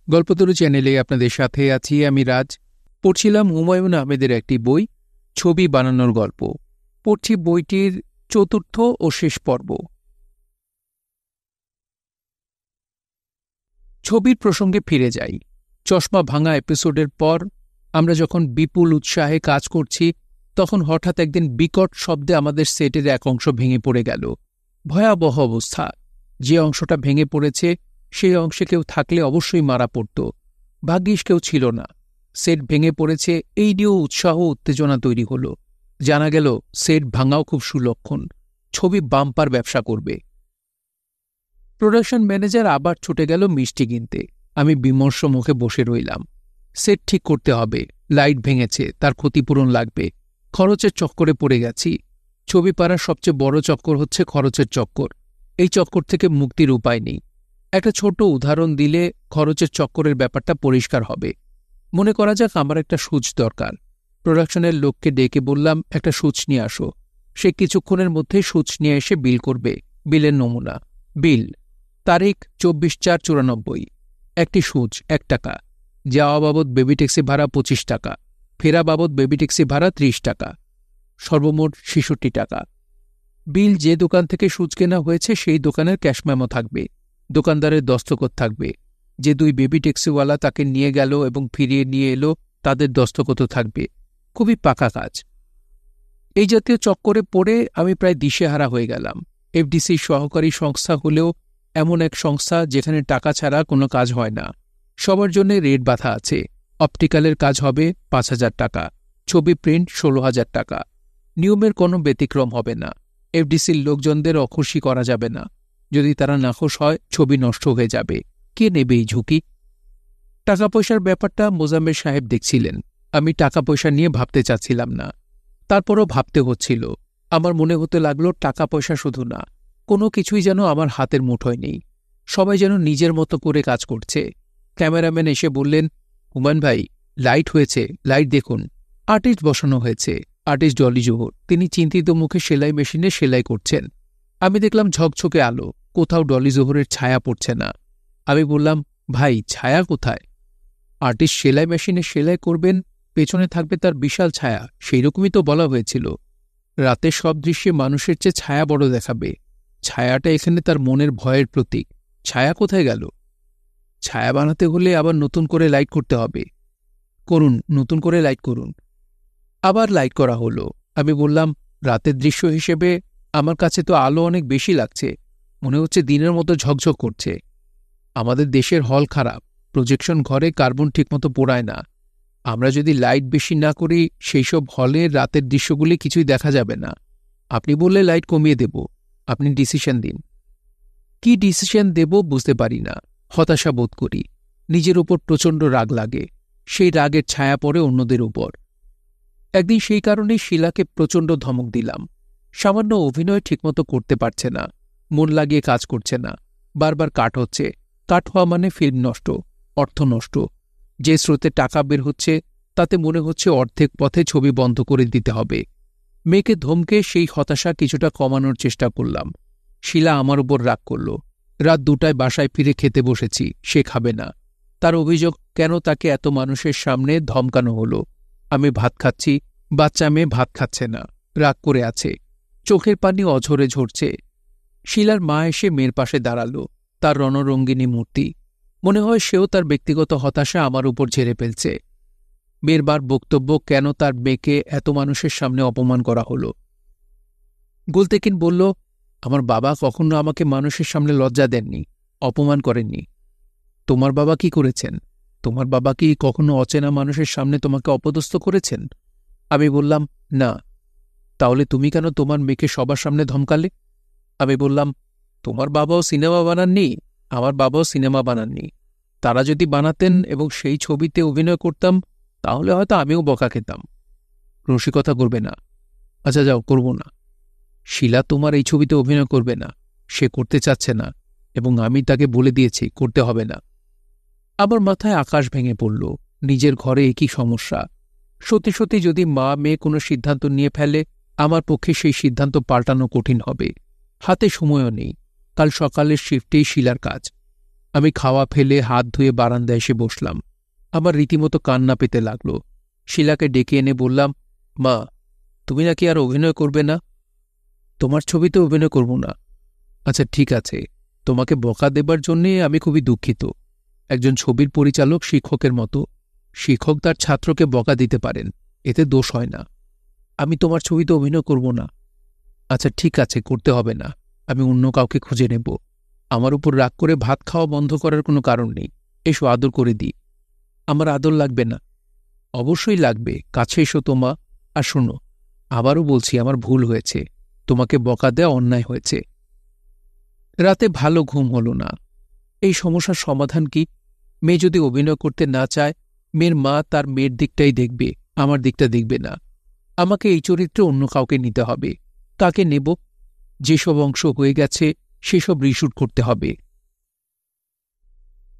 গল্পতরু চ্যানেলে আপনাদের সাথে আছি আমি রাজ। পড়ছিলাম হুমায়ুন আহমেদের একটি বই, ছবি বানানোর গল্প। পড়ছি বইটির চতুর্থ ও শেষ পর্ব। ছবির প্রসঙ্গে ফিরে যাই। চশমা ভাঙা এপিসোডের পর আমরা যখন বিপুল উৎসাহে কাজ করছি, তখন হঠাৎ একদিন বিকট শব্দে আমাদের সেটের এক অংশ ভেঙে পড়ে গেল। ভয়াবহ অবস্থা। যে অংশটা ভেঙে পড়েছে সেই অংশে কেউ থাকলে অবশ্যই মারা পড়ত। ভাগ্যিস কেউ ছিল না। সেট ভেঙে পড়েছে এই নিয়েও উৎসাহ উত্তেজনা তৈরি হল। জানা গেল সেট ভাঙাও খুব সুলক্ষণ, ছবি বাম্পার ব্যবসা করবে। প্রোডাকশন ম্যানেজার আবার ছুটে গেল মিষ্টি কিনতে। আমি বিমর্ষ মুখে বসে রইলাম। সেট ঠিক করতে হবে, লাইট ভেঙেছে, তার ক্ষতিপূরণ লাগবে। খরচের চক্করে পড়ে গেছি। ছবি পাড়ার সবচেয়ে বড় চক্কর হচ্ছে খরচের চক্কর। এই চক্কর থেকে মুক্তির উপায় নেই। একটা ছোট উদাহরণ দিলে খরচের চক্করের ব্যাপারটা পরিষ্কার হবে। মনে করা যাক আমার একটা সুচ দরকার। প্রোডাকশনের লোককে ডেকে বললাম, একটা সুচ নিয়ে আসো। সে কিছুক্ষণের মধ্যেই সুচ নিয়ে এসে বিল করবে। বিলের নমুনা। বিল, তারিখ 24/4/94। একটি সুচ 1 টাকা। যাওয়া বাবদ বেবি ট্যাক্সি ভাড়া 25 টাকা। ফেরা বাবদ বেবি ট্যাক্সি ভাড়া 30 টাকা। সর্বমোট 66 টাকা। বিল যে দোকান থেকে সুচ কেনা হয়েছে সেই দোকানের ক্যাশ মেমো থাকবে। দোকানদারের দস্তখত থাকবে। যে 2 বেবি ট্যাক্সিওয়ালা তাকে নিয়ে গেল এবং ফিরিয়ে নিয়ে এলো, তাদের দস্তখতও থাকবে। খুবই পাকা কাজ। এই জাতীয় চক্করে পড়ে আমি প্রায় দিশেহারা হয়ে গেলাম। এফডিসি সহকারী সংস্থা হলেও এমন এক সংস্থা যেখানে টাকা ছাড়া কোনো কাজ হয় না। সবার জন্য রেট বাঁধা আছে। অপটিক্যালের কাজ হবে 5,000 টাকা, ছবি প্রিন্ট 16,000 টাকা। নিয়মের কোনো ব্যতিক্রম হবে না। এফডিসির লোকজনদের অখুশি করা যাবে না। যদি তারা নাখোশ হয়, ছবি নষ্ট হয়ে যাবে। কে নেবে এই ঝুঁকি? টাকা পয়সার ব্যাপারটা মোজাম্মেল সাহেব দেখছিলেন। আমি টাকা পয়সা নিয়ে ভাবতে চাচ্ছিলাম না। তারপরও ভাবতে হচ্ছিল। আমার মনে হতে লাগলো টাকা পয়সা শুধু না, কোনো কিছুই যেন আমার হাতের মুঠোয় নেই। সবাই যেন নিজের মতো করে কাজ করছে। ক্যামেরাম্যান এসে বললেন, হুমায়ুন ভাই, লাইট হয়েছে, লাইট দেখুন। আর্টিস্ট বসানো হয়েছে, আর্টিস্ট ডলি জোহর। তিনি চিন্তিত মুখে সেলাই মেশিনে সেলাই করছেন। আমি দেখলাম ঝকঝকে আলো, কোথাও ডলি জোহরের ছায়া পড়ছে না। আমি বললাম, ভাই, ছায়া কোথায়? আর্টিস্ট সেলাই মেশিনে সেলাই করবেন, পেছনে থাকবে তার বিশাল ছায়া, সেই রকমই তো বলা হয়েছিল। রাতের সব দৃশ্যে মানুষের চেয়ে ছায়া বড় দেখাবে। ছায়াটা এখানে তার মনের ভয়ের প্রতীক। ছায়া কোথায় গেল? ছায়া বানাতে হলে আবার নতুন করে লাইট করতে হবে। করুন, নতুন করে লাইট করুন। আবার লাইট করা হলো। আমি বললাম, রাতের দৃশ্য হিসেবে আমার কাছে তো আলো অনেক বেশি লাগছে। মনে হচ্ছে দিনের মতো ঝকঝক করছে। আমাদের দেশের হল খারাপ, প্রজেকশন ঘরে কার্বন ঠিকমতো পোড়ায় না। আমরা যদি লাইট বেশি না করি, সেই সব হলে রাতের দৃশ্যগুলি কিছুই দেখা যাবে না। আপনি বললে লাইট কমিয়ে দেব। আপনি ডিসিশন দিন। কি ডিসিশন দেব বুঝতে পারি না। হতাশা বোধ করি। নিজের উপর প্রচণ্ড রাগ লাগে। সেই রাগের ছায়া পড়ে অন্যদের উপর। একদিন সেই কারণেই শিলাকে প্রচণ্ড ধমক দিলাম। সামান্য অভিনয় ঠিকমতো করতে পারছে না, মন লাগিয়ে কাজ করছে না, বারবার কাট হচ্ছে। কাট হওয়া মানে ফিল্ম নষ্ট, অর্থ নষ্ট। যে স্রোতে টাকা বের হচ্ছে তাতে মনে হচ্ছে অর্ধেক পথে ছবি বন্ধ করে দিতে হবে। মেয়েকে ধমকে সেই হতাশা কিছুটা কমানোর চেষ্টা করলাম। শিলা আমার উপর রাগ করল। রাত 2টায় বাসায় ফিরে খেতে বসেছি, সে খাবে না। তার অভিযোগ, কেন তাকে এত মানুষের সামনে ধমকানো হলো। আমি ভাত খাচ্ছি, বাচ্চা মেয়ে ভাত খাচ্ছে না, রাগ করে আছে, চোখের পানি অঝরে ঝরছে। শিলার মা এসে মেয়ের পাশে দাঁড়াল। তার রণরঙ্গিনী মূর্তি। মনে হয় সেও তার ব্যক্তিগত হতাশা আমার উপর ঝেড়ে ফেলছে। মেয়ের বার বক্তব্য, কেন তার মেয়েকে এত মানুষের সামনে অপমান করা হলো। গুলতেকিন বলল, আমার বাবা কখনো আমাকে মানুষের সামনে লজ্জা দেননি, অপমান করেননি। তোমার বাবা কি করেছেন? তোমার বাবা কি কখনো অচেনা মানুষের সামনে তোমাকে অপদস্থ করেছেন? আমি বললাম, না। তাহলে তুমি কেন তোমার মেয়েকে সবার সামনে ধমকালে? আমি বললাম, তোমার বাবাও সিনেমা বানাননি, আমার বাবাও সিনেমা বানাননি। তারা যদি বানাতেন এবং সেই ছবিতে অভিনয় করতাম, তাহলে হয়তো আমিও বকা খেতাম। রসিকতা করবে না। আচ্ছা যাও, করব না। শিলা তোমার এই ছবিতে অভিনয় করবে না, সে করতে চাচ্ছে না, এবং আমি তাকে বলে দিয়েছি করতে হবে না। আমার মাথায় আকাশ ভেঙে পড়ল। নিজের ঘরে একই সমস্যা। সত্যি সত্যি যদি মা মেয়ে কোনো সিদ্ধান্ত নিয়ে ফেলে, আমার পক্ষে সেই সিদ্ধান্ত পাল্টানো কঠিন হবে। হাতে সময়ও নেই। কাল সকালের শিফটেই শিলার কাজ। আমি খাওয়া ফেলে হাত ধুয়ে বারান্দায় এসে বসলাম। আমার রীতিমতো কান্না পেতে লাগল। শিলাকে ডেকে এনে বললাম, মা, তুমি নাকি আর অভিনয় করবে না? তোমার ছবিতে অভিনয় করব না। আচ্ছা ঠিক আছে, তোমাকে বকা দেবার জন্যে আমি খুবই দুঃখিত। একজন ছবির পরিচালক শিক্ষকের মতো, শিক্ষক তার ছাত্রকে বকা দিতে পারেন, এতে দোষ হয় না। আমি তোমার ছবিতে অভিনয় করব না। আচ্ছা ঠিক আছে, করতে হবে না, আমি অন্য কাউকে খুঁজে নেব। আমার উপর রাগ করে ভাত খাওয়া বন্ধ করার কোনো কারণ নেই। এসো আদর করে দিই। আমার আদর লাগবে না। অবশ্যই লাগবে, কাছে এসো তোমা। আর শোনো, আবারও বলছি, আমার ভুল হয়েছে, তোমাকে বকা দেওয়া অন্যায় হয়েছে। রাতে ভালো ঘুম হল না। এই সমস্যার সমাধান কি? মেয়ে যদি অভিনয় করতে না চায়, মেয়ের মা তার মেয়ের দিকটাই দেখবে, আমার দিকটা দেখবে না। আমাকে এই চরিত্রে অন্য কাউকে নিতে হবে। কাকে নেব? যেসব অংশ হয়ে গেছে সেসব রিশুট করতে হবে।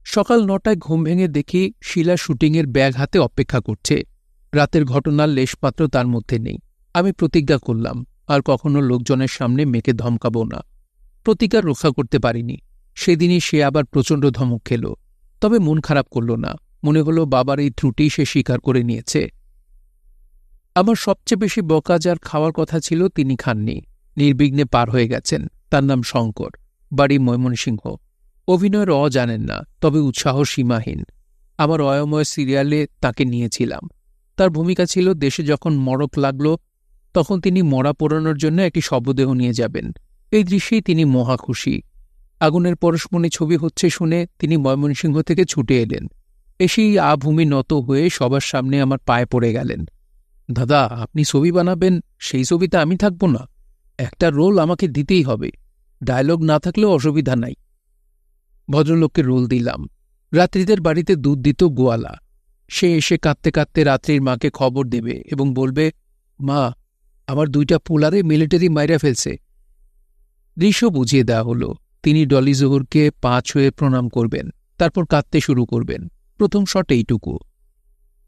সকাল 9টায় ঘুম ভেঙে দেখি শিলা শুটিংয়ের ব্যাগ হাতে অপেক্ষা করছে। রাতের ঘটনার লেশমাত্র তার মধ্যে নেই। আমি প্রতিজ্ঞা করলাম, আর কখনো লোকজনের সামনে মেয়েকে ধমকাব না। প্রতিজ্ঞা রক্ষা করতে পারিনি। সেদিনই সে আবার প্রচণ্ড ধমক খেল। তবে মন খারাপ করল না। মনে হলো বাবার এই ত্রুটি সে স্বীকার করে নিয়েছে। আমার সবচেয়ে বেশি বকা যার খাওয়ার কথা ছিল তিনি খাননি। নির্বিঘ্নে পার হয়ে গেছেন। তার নাম শঙ্কর, বাড়ি ময়মনসিংহ। অভিনয়ের জানেন না, তবে উৎসাহ সীমাহীন। আমার অয়ময় সিরিয়ালে তাকে নিয়েছিলাম। তার ভূমিকা ছিল দেশে যখন মড়ক লাগল তখন তিনি মরা পোড়ানোর জন্য একটি শবদেহ নিয়ে যাবেন। এই দৃশ্যেই তিনি মহা খুশি। আগুনের পরশমণি ছবি হচ্ছে শুনে তিনি ময়মনসিংহ থেকে ছুটে এলেন। এসেই আভূমি নত হয়ে সবার সামনে আমার পায়ে পড়ে গেলেন। দাদা, আপনি ছবি বানাবেন, সেই ছবিতে আমি থাকব না? একটা রোল আমাকে দিতেই হবে, ডায়লগ না থাকলেও অসুবিধা নাই। ভদ্রলোককে রোল দিলাম। রাত্রিদের বাড়িতে দুধ দিত গোয়ালা। সে এসে কাঁদতে কাঁদতে রাত্রির মাকে খবর দেবে এবং বলবে, মা, আমার 2টা পোলারে মিলিটারি মাইরা ফেলছে। দৃশ্য বুঝিয়ে দেওয়া হলো। তিনি ডলি জহুরকে পা ছুঁয়ে প্রণাম করবেন, তারপর কাঁদতে শুরু করবেন। প্রথম শট এইটুকু।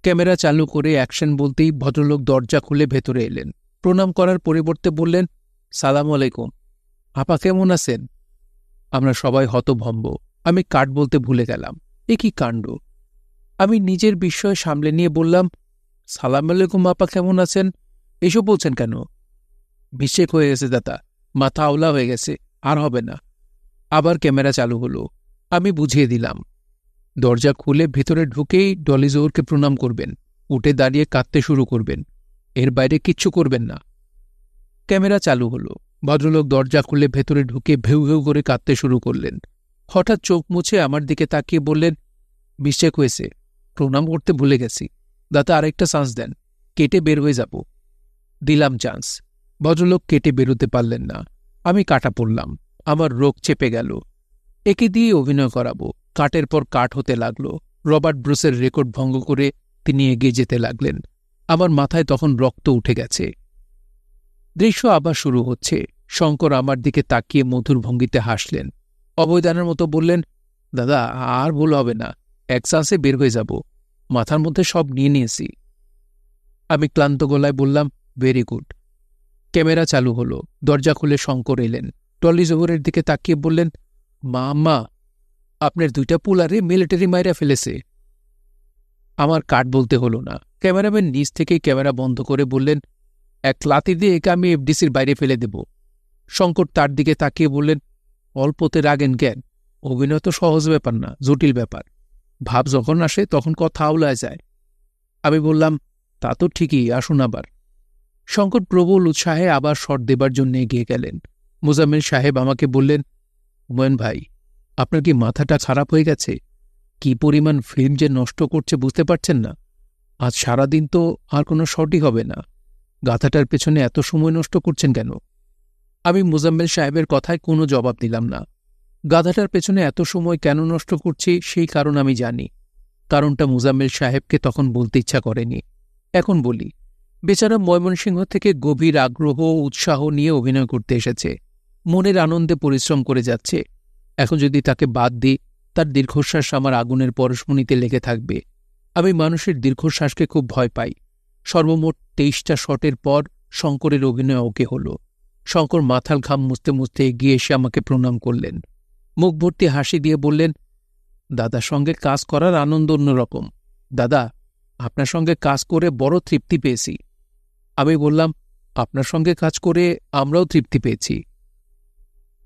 ক্যামেরা চালু করে অ্যাকশন বলতেই ভদ্রলোক দরজা খুলে ভেতরে এলেন। প্রণাম করার পরিবর্তে বললেন, সালাম আলাইকুম, আপা কেমন আছেন? আমরা সবাই হতভম্ব। আমি কাট বলতে ভুলে গেলাম। এ কি কাণ্ড! আমি নিজের বিস্ময় সামলে নিয়ে বললাম, সালাম আলাইকুম আপা, কেমন আছেন? এসব বলছেন কেন? মিস্টেক হয়ে গেছে দাদা, মাথা আওলা হয়ে গেছে, আর হবে না। আবার ক্যামেরা চালু হলো। আমি বুঝিয়ে দিলাম। দরজা খুলে ভেতরে ঢুকেই ডলি জহুরকে প্রণাম করবেন, উঠে দাঁড়িয়ে কাঁদতে শুরু করবেন, এর বাইরে কিচ্ছু করবেন না। ক্যামেরা চালু হলো। ভদ্রলোক দরজা খুলে ভেতরে ঢুকে ভেউ ভেউ করে কাঁদতে শুরু করলেন। হঠাৎ চোখ মুছে আমার দিকে তাকিয়ে বললেন, মিস্টেক হয়েছে, প্রণাম করতে ভুলে গেছি, দাদা আরেকটা চান্স দেন, কেটে বের হয়ে যাব। দিলাম চান্স। ভদ্রলোক কেটে বেরোতে পারলেন না। আমি কাটা পড়লাম। আমার রোগ চেপে গেল। একে দিয়ে অভিনয় করাবো। কাটের পর কাট হতে লাগল। রবার্ট ব্রুসের রেকর্ড ভঙ্গ করে তিনি এগিয়ে যেতে লাগলেন। আমার মাথায় তখন রক্ত উঠে গেছে। দৃশ্য আবার শুরু হচ্ছে। শঙ্কর আমার দিকে তাকিয়ে মধুর ভঙ্গিতে হাসলেন। অবৈধানের মতো বললেন, দাদা আর ভুল হবে না, এক চান্সে বের হয়ে যাব, মাথার মধ্যে সব নিয়ে নিয়েছি। আমি ক্লান্ত গলায় বললাম, ভেরি গুড। ক্যামেরা চালু হলো। দরজা খুলে শঙ্কর এলেন। টলি জহুরের দিকে তাকিয়ে বললেন, মা আম্মা, আপনার 2টা পোলারে মিলিটারি মাইরা ফেলেছে। আমার কাট বলতে হলো না। ক্যামেরাম্যান নিজ থেকেই ক্যামেরা বন্ধ করে বললেন, এক লাথি দিয়ে একে আমি এফডিসির বাইরে ফেলে দেব। শঙ্কর তার দিকে তাকিয়ে বললেন, অল্পতে রাগেন জ্ঞান, অভিনয় তো সহজ ব্যাপার না, জটিল ব্যাপার। ভাব যখন আসে তখন কথা আওলায় যায়। আমি বললাম, তা তো ঠিকই, আসুন আবার। শঙ্কর প্রবল উৎসাহে আবার শট দেবার জন্য এগিয়ে গেলেন। মোজাম্মেল সাহেব আমাকে বললেন, হুমায়ুন ভাই, আপনার কি মাথাটা খারাপ হয়ে গেছে? কি পরিমাণ ফিল্ম যে নষ্ট করছে বুঝতে পারছেন না? আজ সারাদিন তো আর কোনো শটই হবে না। গাথাটার পেছনে এত সময় নষ্ট করছেন কেন? আমি মোজাম্মেল সাহেবের কথায় কোনো জবাব দিলাম না। গাধাটার পেছনে এত সময় কেন নষ্ট করছি সেই কারণ আমি জানি। কারণটা মোজাম্মেল সাহেবকে তখন বলতে ইচ্ছা করেনি। এখন বলি। বেচারা ময়মনসিংহ থেকে গভীর আগ্রহ ও উৎসাহ নিয়ে অভিনয় করতে এসেছে। মনের আনন্দে পরিশ্রম করে যাচ্ছে। এখন যদি তাকে বাদ দিই, তার দীর্ঘশ্বাস আমার আগুনের পরশমণিতে লেগে থাকবে। আমি মানুষের দীর্ঘশ্বাসকে খুব ভয় পাই। সর্বমোট 23টা শটের পর শঙ্করের অভিনয় ওকে হল। শঙ্কর মাথার ঘাম মুছতে মুছতে এগিয়ে এসে আমাকে প্রণাম করলেন। মুখ ভর্তি হাসি দিয়ে বললেন, দাদার সঙ্গে কাজ করার আনন্দ অন্যরকম। দাদা, আপনার সঙ্গে কাজ করে বড় তৃপ্তি পেয়েছি। আমি বললাম, আপনার সঙ্গে কাজ করে আমরাও তৃপ্তি পেয়েছি।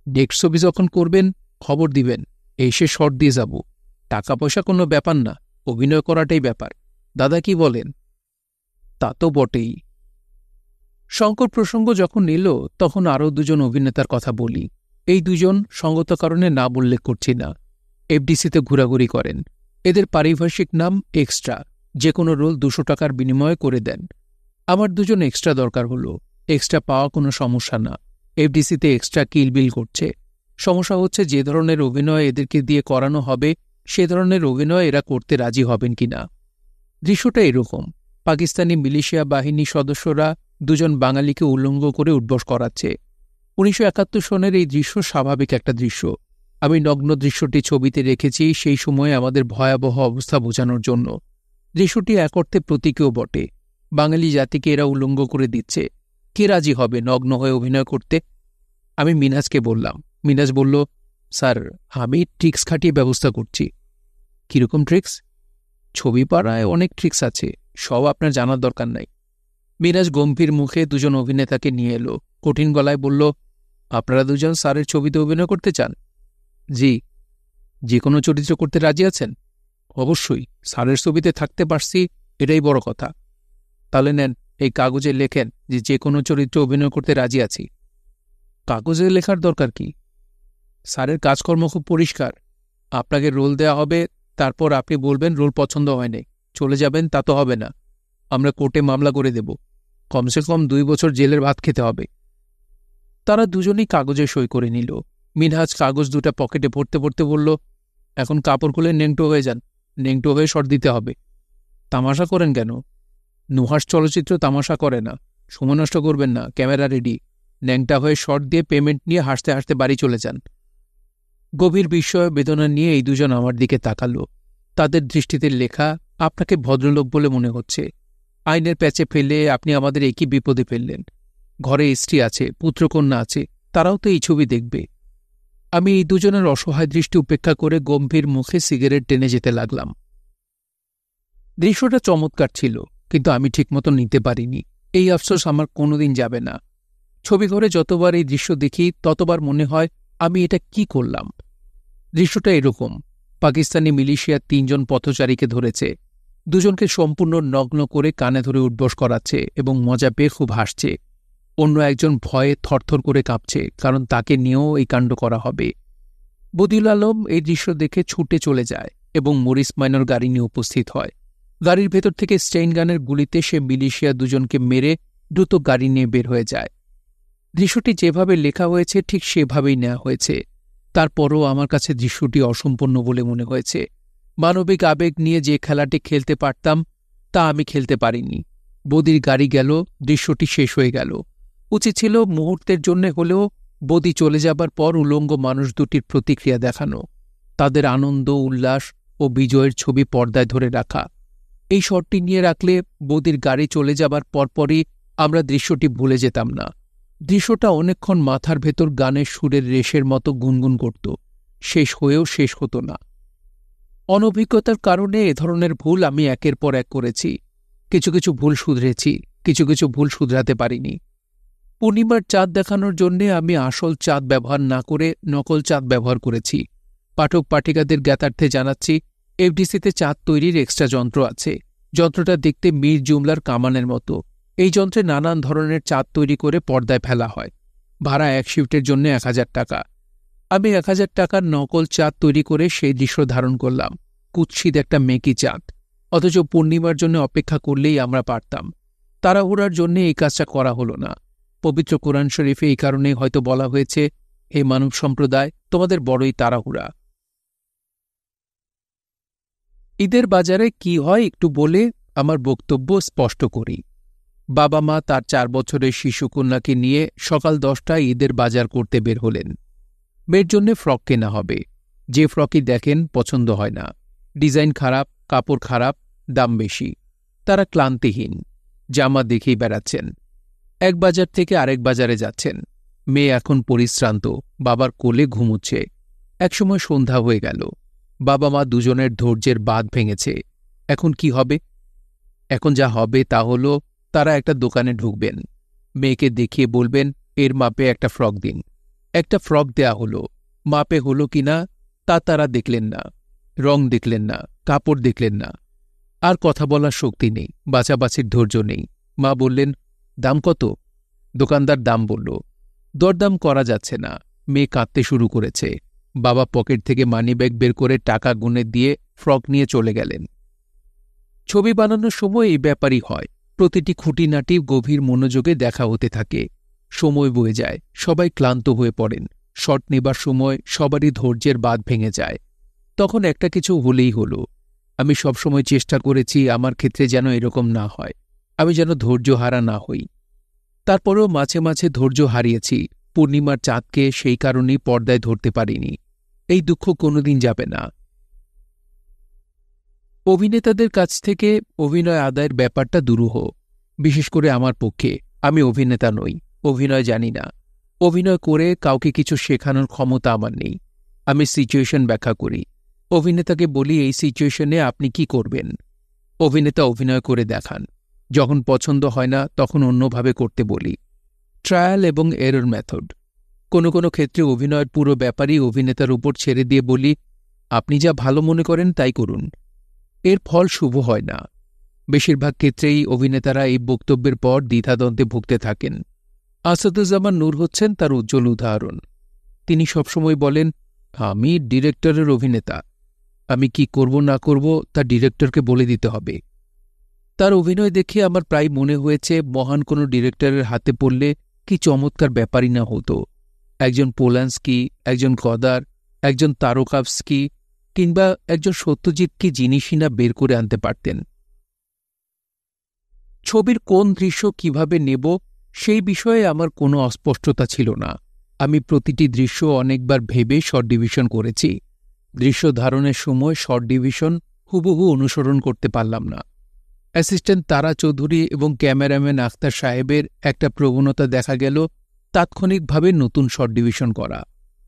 নেক্সট ছবি যখন করবেন খবর দিবেন, এসে শর্ট দিয়ে যাব। টাকা পয়সা কোনো ব্যাপার না, অভিনয় করাটাই ব্যাপার। দাদা কি বলেন? তা তো বটেই। শঙ্কর প্রসঙ্গ যখন নিল তখন আরও দুজন অভিনেতার কথা বলি। এই দুজন সঙ্গত কারণে নাম উল্লেখ করছি না, এফডিসিতে ঘোরাঘুরি করেন। এদের পারিভাষিক নাম এক্সট্রা। যে কোনো রোল 200 টাকার বিনিময়ে করে দেন। আমার দুজন এক্সট্রা দরকার হলো। এক্সট্রা পাওয়া কোনো সমস্যা না, এফডিসিতে এক্সট্রা কিলবিল করছে। সমস্যা হচ্ছে যে ধরনের অভিনয় এদেরকে দিয়ে করানো হবে সে ধরনের অভিনয় এরা করতে রাজি হবেন কিনা। দৃশ্যটা এরকম, পাকিস্তানি মিলিশিয়া বাহিনী সদস্যরা দুজন বাঙালিকে উল্লঙ্গ করে উঠবস করাচ্ছে। 1971 সনের এই দৃশ্য স্বাভাবিক একটা দৃশ্য। আমি নগ্ন দৃশ্যটি ছবিতে রেখেছি সেই সময়ে আমাদের ভয়াবহ অবস্থা বোঝানোর জন্য। দৃশ্যটি এক অর্থে প্রতীকীয় বটে। বাঙালি জাতিকে এরা উল্লঙ্গ করে দিচ্ছে। কে রাজি হবে নগ্ন হয়ে অভিনয় করতে? আমি মিনহাজকে বললাম। মিনহাজ বলল, স্যার, আমি ট্রিক্স খাটিয়ে ব্যবস্থা করছি। কিরকম ট্রিক্স? ছবি পাড়ায় অনেক ট্রিক্স আছে, সব আপনার জানার দরকার নাই। মিনহাজ গম্ভীর মুখে দুজন অভিনেতাকে নিয়ে এলো, কঠিন গলায় বলল, আপনারা দুজন স্যারের ছবিতে অভিনয় করতে চান? জি। যে কোনো চরিত্র করতে রাজি আছেন? অবশ্যই, স্যারের ছবিতে থাকতে পারছি, এটাই বড় কথা। তাহলে নেন, এই কাগজে লেখেন যে যে কোনো চরিত্রে অভিনয় করতে রাজি আছি। কাগজে লেখার দরকার কি? স্যারের কাজকর্ম খুব পরিষ্কার। আপনাকে রোল দেয়া হবে, তারপর আপনি বলবেন রোল পছন্দ হয়নি, চলে যাবেন। তা তো হবে না, আমরা কোর্টে মামলা করে দেব। কমসে কম 2 বছর জেলের ভাত খেতে হবে। তারা দুজনেই কাগজে সই করে নিল। মিনহাজ কাগজ দুটা পকেটে পড়তে পড়তে বলল, এখন কাপড় খুলে নেংটো হয়ে যান। নেংটো হয়ে শর্ট দিতে হবে। তামাশা করেন কেন? নুহাস চলচ্চিত্র তামাশা করে না। সময় নষ্ট করবেন না, ক্যামেরা রেডি। ন্যাংটা হয়ে শর্ট দিয়ে পেমেন্ট নিয়ে হাসতে হাসতে বাড়ি চলে যান। গভীর বিস্ময় বেদনা নিয়ে এই দুজন আমার দিকে তাকালো। তাদের দৃষ্টিতে লেখা, আপনাকে ভদ্রলোক বলে মনে হচ্ছে। আইনের প্যাচে ফেলে আপনি আমাদের একই বিপদে ফেললেন। ঘরে স্ত্রী আছে, পুত্রকন্যা আছে, তারাও তো এই ছবি দেখবে। আমি এই দুজনের অসহায় দৃষ্টি উপেক্ষা করে গম্ভীর মুখে সিগারেট টেনে যেতে লাগলাম। দৃশ্যটা চমৎকার ছিল, কিন্তু আমি ঠিকমতো নিতে পারিনি। এই আফসোস আমার কোনোদিন যাবে না। ছবিঘরে যতবার এই দৃশ্য দেখি ততবার মনে হয় আমি এটা কি করলাম। দৃশ্যটা এরকম, পাকিস্তানি মিলিশিয়া 3 জন পথচারীকে ধরেছে। দুজনকে সম্পূর্ণ নগ্ন করে কানে ধরে উঠবস করাচ্ছে এবং মজা পেয়ে খুব হাসছে। অন্য একজন ভয়ে থরথর করে কাঁপছে, কারণ তাকে নিয়েও এই কাণ্ড করা হবে। বদিউল আলম এই দৃশ্য দেখে ছুটে চলে যায় এবং মরিস মাইনর গাড়ি নিয়ে উপস্থিত হয়। গাড়ির ভেতর থেকে স্টেইন গানের গুলিতে সে মিলিশিয়া দুজনকে মেরে দ্রুত গাড়ি নিয়ে বের হয়ে যায়। দৃশ্যটি যেভাবে লেখা হয়েছে ঠিক সেভাবেই নেওয়া হয়েছে। তারপরও আমার কাছে দৃশ্যটি অসম্পূর্ণ বলে মনে হয়েছে। মানবিক আবেগ নিয়ে যে খেলাটি খেলতে পারতাম তা আমি খেলতে পারিনি। বদির গাড়ি গেল, দৃশ্যটি শেষ হয়ে গেল। উচিত ছিল মুহূর্তের জন্য হলেও বদি চলে যাবার পর উলঙ্গ মানুষ দুটির প্রতিক্রিয়া দেখানো, তাদের আনন্দ, উল্লাস ও বিজয়ের ছবি পর্দায় ধরে রাখা। এই শটটি নিয়ে রাখলে বদির গাড়ি চলে যাবার পরপরই আমরা দৃশ্যটি ভুলে যেতাম না। দৃশ্যটা অনেকক্ষণ মাথার ভেতর গানের সুরের রেশের মতো গুনগুন করত, শেষ হয়েও শেষ হতো না। অনভিজ্ঞতার কারণে এ ধরনের ভুল আমি একের পর এক করেছি। কিছু কিছু ভুল শুধরেছি, কিছু কিছু ভুল শুধরাতে পারিনি। পূর্ণিমার চাঁদ দেখানোর জন্যে আমি আসল চাঁদ ব্যবহার না করে নকল চাঁদ ব্যবহার করেছি। পাঠক পাঠিকাদের জ্ঞাতার্থে জানাচ্ছি, এফডিসিতে চাঁদ তৈরির এক্সট্রা যন্ত্র আছে। যন্ত্রটা দেখতে মীর জুমলার কামানের মতো। এই যন্ত্রে নানান ধরনের চাঁদ তৈরি করে পর্দায় ফেলা হয়। ভাড়া 1 শিফটের জন্য 1000 টাকা। আমি 1000 টাকার নকল চাঁদ তৈরি করে সেই দৃশ্য ধারণ করলাম। কুৎসিত একটা মেকি চাঁদ। অথচ পূর্ণিমার জন্য অপেক্ষা করলেই আমরা পারতাম। তাড়াহুড়ার জন্য এই কাজটা করা হলো না। পবিত্র কোরআন শরীফে এই কারণেই হয়তো বলা হয়েছে, হে মানব সম্প্রদায়, তোমাদের বড়ই তাড়াহুড়া। ঈদের বাজারে কি হয় একটু বলে আমার বক্তব্য স্পষ্ট করি। বাবা মা তার 4 বছরের শিশুকন্যাকে নিয়ে সকাল 10টায় ঈদের বাজার করতে বের হলেন। মেয়ের জন্য ফ্রক কেনা হবে। যে ফ্রকই দেখেন পছন্দ হয় না। ডিজাইন খারাপ, কাপড় খারাপ, দাম বেশি। তারা ক্লান্তিহীন, জামা দেখেই বেড়াচ্ছেন। এক বাজার থেকে আরেক বাজারে যাচ্ছেন। মেয়ে এখন পরিশ্রান্ত, বাবার কোলে ঘুমুচ্ছে। একসময় সন্ধ্যা হয়ে গেল। বাবা মা দুজনের ধৈর্যের বাঁধ ভেঙেছে। এখন কি হবে? এখন যা হবে তা হল তারা একটা দোকানে ঢুকবেন, মেয়েকে দেখিয়ে বলবেন, এর মাপে একটা ফ্রক দিন। একটা ফ্রক দেয়া হলো, মাপে হলো কিনা তা তারা দেখলেন না, রং দেখলেন না, কাপড় দেখলেন না। আর কথা বলার শক্তি নেই, বাছাবাছির ধৈর্য নেই। মা বললেন, দাম কত? দোকানদার দাম বলল। দরদাম করা যাচ্ছে না। মেয়ে কাঁদতে শুরু করেছে। বাবা পকেট থেকে মানিব্যাগ বের করে টাকা গুনে দিয়ে ফ্রক নিয়ে চলে গেলেন। ছবি বানানোর সময় এই ব্যাপারই হয়। প্রতিটি খুঁটিনাটি গভীর মনোযোগে দেখা হতে থাকে। সময় বয়ে যায়, সবাই ক্লান্ত হয়ে পড়েন। শট নেবার সময় সবারই ধৈর্যের বাঁধ ভেঙে যায়। তখন একটা কিছু হলেই হলো। আমি সবসময় চেষ্টা করেছি আমার ক্ষেত্রে যেন এরকম না হয়, আমি যেন ধৈর্য হারা না হই। তারপরেও মাঝে মাঝে ধৈর্য হারিয়েছি। পূর্ণিমার চাঁদকে সেই কারণেই পর্দায় ধরতে পারিনি। এই দুঃখ কোনোদিন যাবে না। অভিনেতাদের কাছ থেকে অভিনয় আদায়ের ব্যাপারটা দুরূহ, বিশেষ করে আমার পক্ষে। আমি অভিনেতা নই, অভিনয় জানি না। অভিনয় করে কাউকে কিছু শেখানোর ক্ষমতা আমার নেই। আমি সিচুয়েশন ব্যাখ্যা করি। অভিনেতাকে বলি, এই সিচুয়েশনে আপনি কি করবেন? অভিনেতা অভিনয় করে দেখান। যখন পছন্দ হয় না তখন অন্যভাবে করতে বলি। ট্রায়াল এবং এরর মেথড। কোনো কোনো ক্ষেত্রে অভিনয়ের পুরো ব্যাপারই অভিনেতার উপর ছেড়ে দিয়ে বলি, আপনি যা ভালো মনে করেন তাই করুন। এর ফল শুভ হয় না। বেশিরভাগ ক্ষেত্রেই অভিনেতারা এই বক্তব্যের পর দ্বিধাদ্বন্দ্বে ভুগতে থাকেন। আসাদুজ্জামান নূর হচ্ছেন তার উজ্জ্বল উদাহরণ। তিনি সবসময় বলেন, আমি ডিরেক্টরের অভিনেতা, আমি কি করব না করব তা ডিরেক্টরকে বলে দিতে হবে। তার অভিনয় দেখে আমার প্রায় মনে হয়েছে মহান কোনো ডিরেক্টরের হাতে পড়লে কি চমৎকার ব্যাপারই না হতো। একজন পোলান্সকি, একজন গদার, একজন তারকাভস্কি কিংবা একজন সত্যজিৎ কি জিনিসই না বের করে আনতে পারতেন। ছবির কোন দৃশ্য কিভাবে নেব সেই বিষয়ে আমার কোনো অস্পষ্টতা ছিল না। আমি প্রতিটি দৃশ্য অনেকবার ভেবে শর্ট ডিভিশন করেছি। দৃশ্য ধারণের সময় শর্ট ডিভিশন হুবহু অনুসরণ করতে পারলাম না। অ্যাসিস্ট্যান্ট তারা চৌধুরী এবং ক্যামেরাম্যান আখতার সাহেবের একটা প্রবণতা দেখা গেল তাৎক্ষণিকভাবে নতুন শর্ট ডিভিশন করা।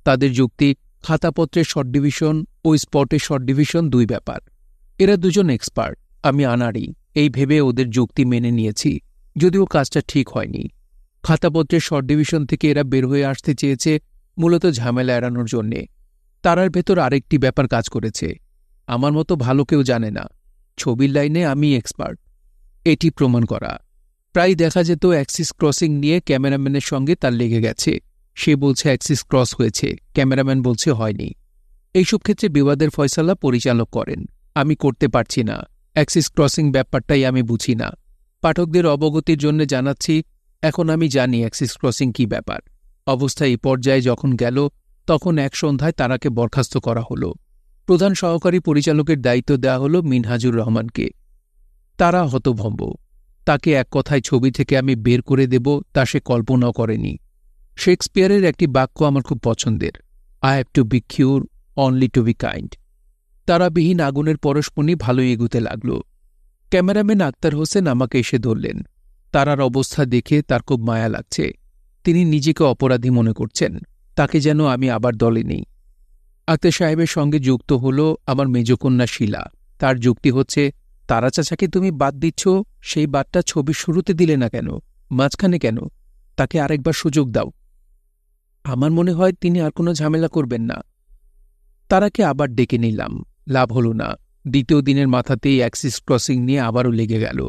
তাদের যুক্তি, খাতাপত্রের শর্ট ডিভিশন ও স্পটের শর্ট ডিভিশন দুই ব্যাপার। এরা দুজন এক্সপার্ট, আমি আনাড়ি, এই ভেবে ওদের যুক্তি মেনে নিয়েছি, যদিও কাজটা ঠিক হয়নি। খাতাপত্রের শর্ট ডিভিশন থেকে এরা বের হয়ে আসতে চেয়েছে মূলত ঝামেলা এড়ানোর জন্যে। তারার ভেতর আরেকটি ব্যাপার কাজ করেছে। আমার মতো ভালো কেউ জানে না, ছবির লাইনে আমি এক্সপার্ট, এটি প্রমাণ করা। প্রায় দেখা যেত অ্যাক্সিস ক্রসিং নিয়ে ক্যামেরাম্যানের সঙ্গে তার লেগে গেছে। সে বলছে অ্যাক্সিস ক্রস হয়েছে, ক্যামেরাম্যান বলছে হয়নি। এইসব ক্ষেত্রে বিবাদের ফয়সালা পরিচালক করেন, আমি করতে পারছি না। অ্যাক্সিস ক্রসিং ব্যাপারটাই আমি বুঝি না। পাঠকদের অবগতির জন্য জানাচ্ছি, এখন আমি জানি অ্যাক্সিস ক্রসিং কী ব্যাপার। অবস্থা এই পর্যায়ে যখন গেল তখন এক সন্ধ্যায় তারাকে বরখাস্ত করা হলো। প্রধান সহকারী পরিচালকের দায়িত্ব দেওয়া হলো মিনহাজুর রহমানকে। তারা হতভম্ব। তাকে এক কথায় ছবি থেকে আমি বের করে দেব তা সে কল্পনাও করেনি। শেক্সপিয়ারের একটি বাক্য আমার খুব পছন্দের, I have to be cruel only to be kind. তারাবিহীন আগুনের পরশমণি ভালোই এগুতে লাগল। ক্যামেরাম্যান আক্তার হোসেন আমাকে এসে ধরলেন। তারার অবস্থা দেখে তার খুব মায়া লাগছে। তিনি নিজেকে অপরাধী মনে করছেন, তাকে যেন আমি আবার দলে নেই। আক্তার সাহেবের সঙ্গে যুক্ত হল আমার মেজকন্যা শীলা। তার যুক্তি হচ্ছে, তারা চাচাকে তুমি বাদ দিচ্ছ, সেই বাদটা ছবির শুরুতে দিলে না কেন, মাঝখানে কেন? তাকে আরেকবার সুযোগ দাও। আমার মনে হয় তিনি আর কোনো ঝামেলা করবেন না। তারাকে আবার ডেকে নিলাম, লাভ হল না। দ্বিতীয় দিনের মাথাতেই অ্যাক্সিস ক্রসিং নিয়ে আবারও লেগে গেল।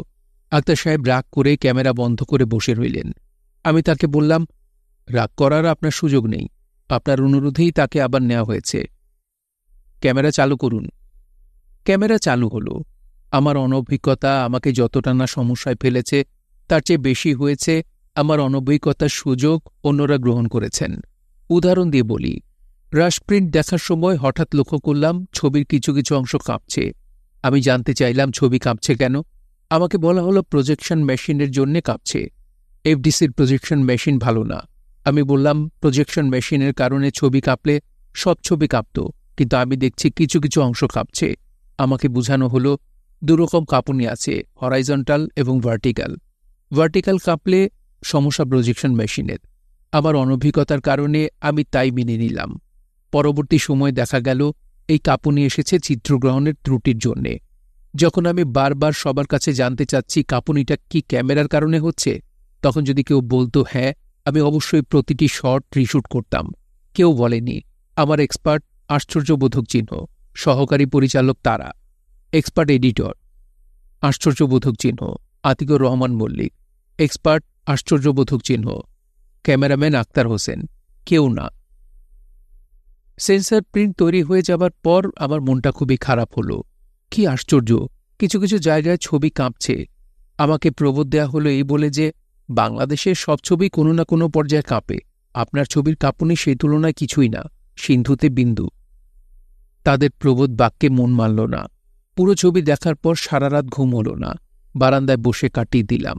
আক্তার সাহেব রাগ করে ক্যামেরা বন্ধ করে বসে রইলেন। আমি তাকে বললাম, রাগ করার আপনার সুযোগ নেই, আপনার অনুরোধেই তাকে আবার নেওয়া হয়েছে। ক্যামেরা চালু করুন। ক্যামেরা চালু হলো। আমার অনভিজ্ঞতা আমাকে যতটা না সমস্যায় ফেলেছে তার চেয়ে বেশি হয়েছে আমার অনভিজ্ঞতার সুযোগ অন্যরা গ্রহণ করেছেন। উদাহরণ দিয়ে বলি, রাশ প্রিন্ট দেখার সময় হঠাৎ লক্ষ্য করলাম ছবির কিছু কিছু অংশ কাঁপছে। আমি জানতে চাইলাম ছবি কাঁপছে কেন। আমাকে বলা হলো প্রজেকশন মেশিনের জন্যে কাঁপছে। এফডিসির প্রজেকশন মেশিন ভালো না। আমি বললাম, প্রজেকশন মেশিনের কারণে ছবি কাঁপলে সব ছবি কাঁপত, কিন্তু আমি দেখছি কিছু কিছু অংশ কাঁপছে। আমাকে বোঝানো হলো দুরকম কাঁপুনি আছে, হরাইজন্টাল এবং ভার্টিক্যাল। ভার্টিক্যাল কাঁপলে সমস্যা প্রজেকশন মেশিনের। আমার অনভিজ্ঞতার কারণে আমি তাই মেনে নিলাম। পরবর্তী সময় দেখা গেল এই কাঁপুনি এসেছে চিত্রগ্রহণের ত্রুটির জন্যে। যখন আমি বারবার সবার কাছে জানতে চাচ্ছি কাঁপুনিটা কি ক্যামেরার কারণে হচ্ছে, তখন যদি কেউ বলতো হ্যাঁ, আমি অবশ্যই প্রতিটি শট রিশুট করতাম। কেউ বলেনি। আমার এক্সপার্ট আশ্চর্যবোধক চিহ্ন, সহকারী পরিচালক তারা, এক্সপার্ট এডিটর আশ্চর্যবোধক চিহ্ন আতিকুর রহমান মল্লিক, এক্সপার্ট আশ্চর্যবোধক চিহ্ন ক্যামেরাম্যান আক্তার হোসেন, কেউ না। সেন্সর প্রিন্ট তৈরি হয়ে যাবার পর আমার মনটা খুবই খারাপ হলো। কি আশ্চর্য, কিছু কিছু জায়গায় ছবি কাঁপছে। আমাকে প্রবোধ দেয়া হলো এই বলে যে বাংলাদেশের সব ছবি কোনো না কোনো পর্যায়ে কাঁপে, আপনার ছবির কাঁপুনি সেই তুলনায় কিছুই না, সিন্ধুতে বিন্দু। তাদের প্রবোধ বাক্যে মন মানল না। পুরো ছবি দেখার পর সারা রাত ঘুম হল না, বারান্দায় বসে কাটিয়ে দিলাম।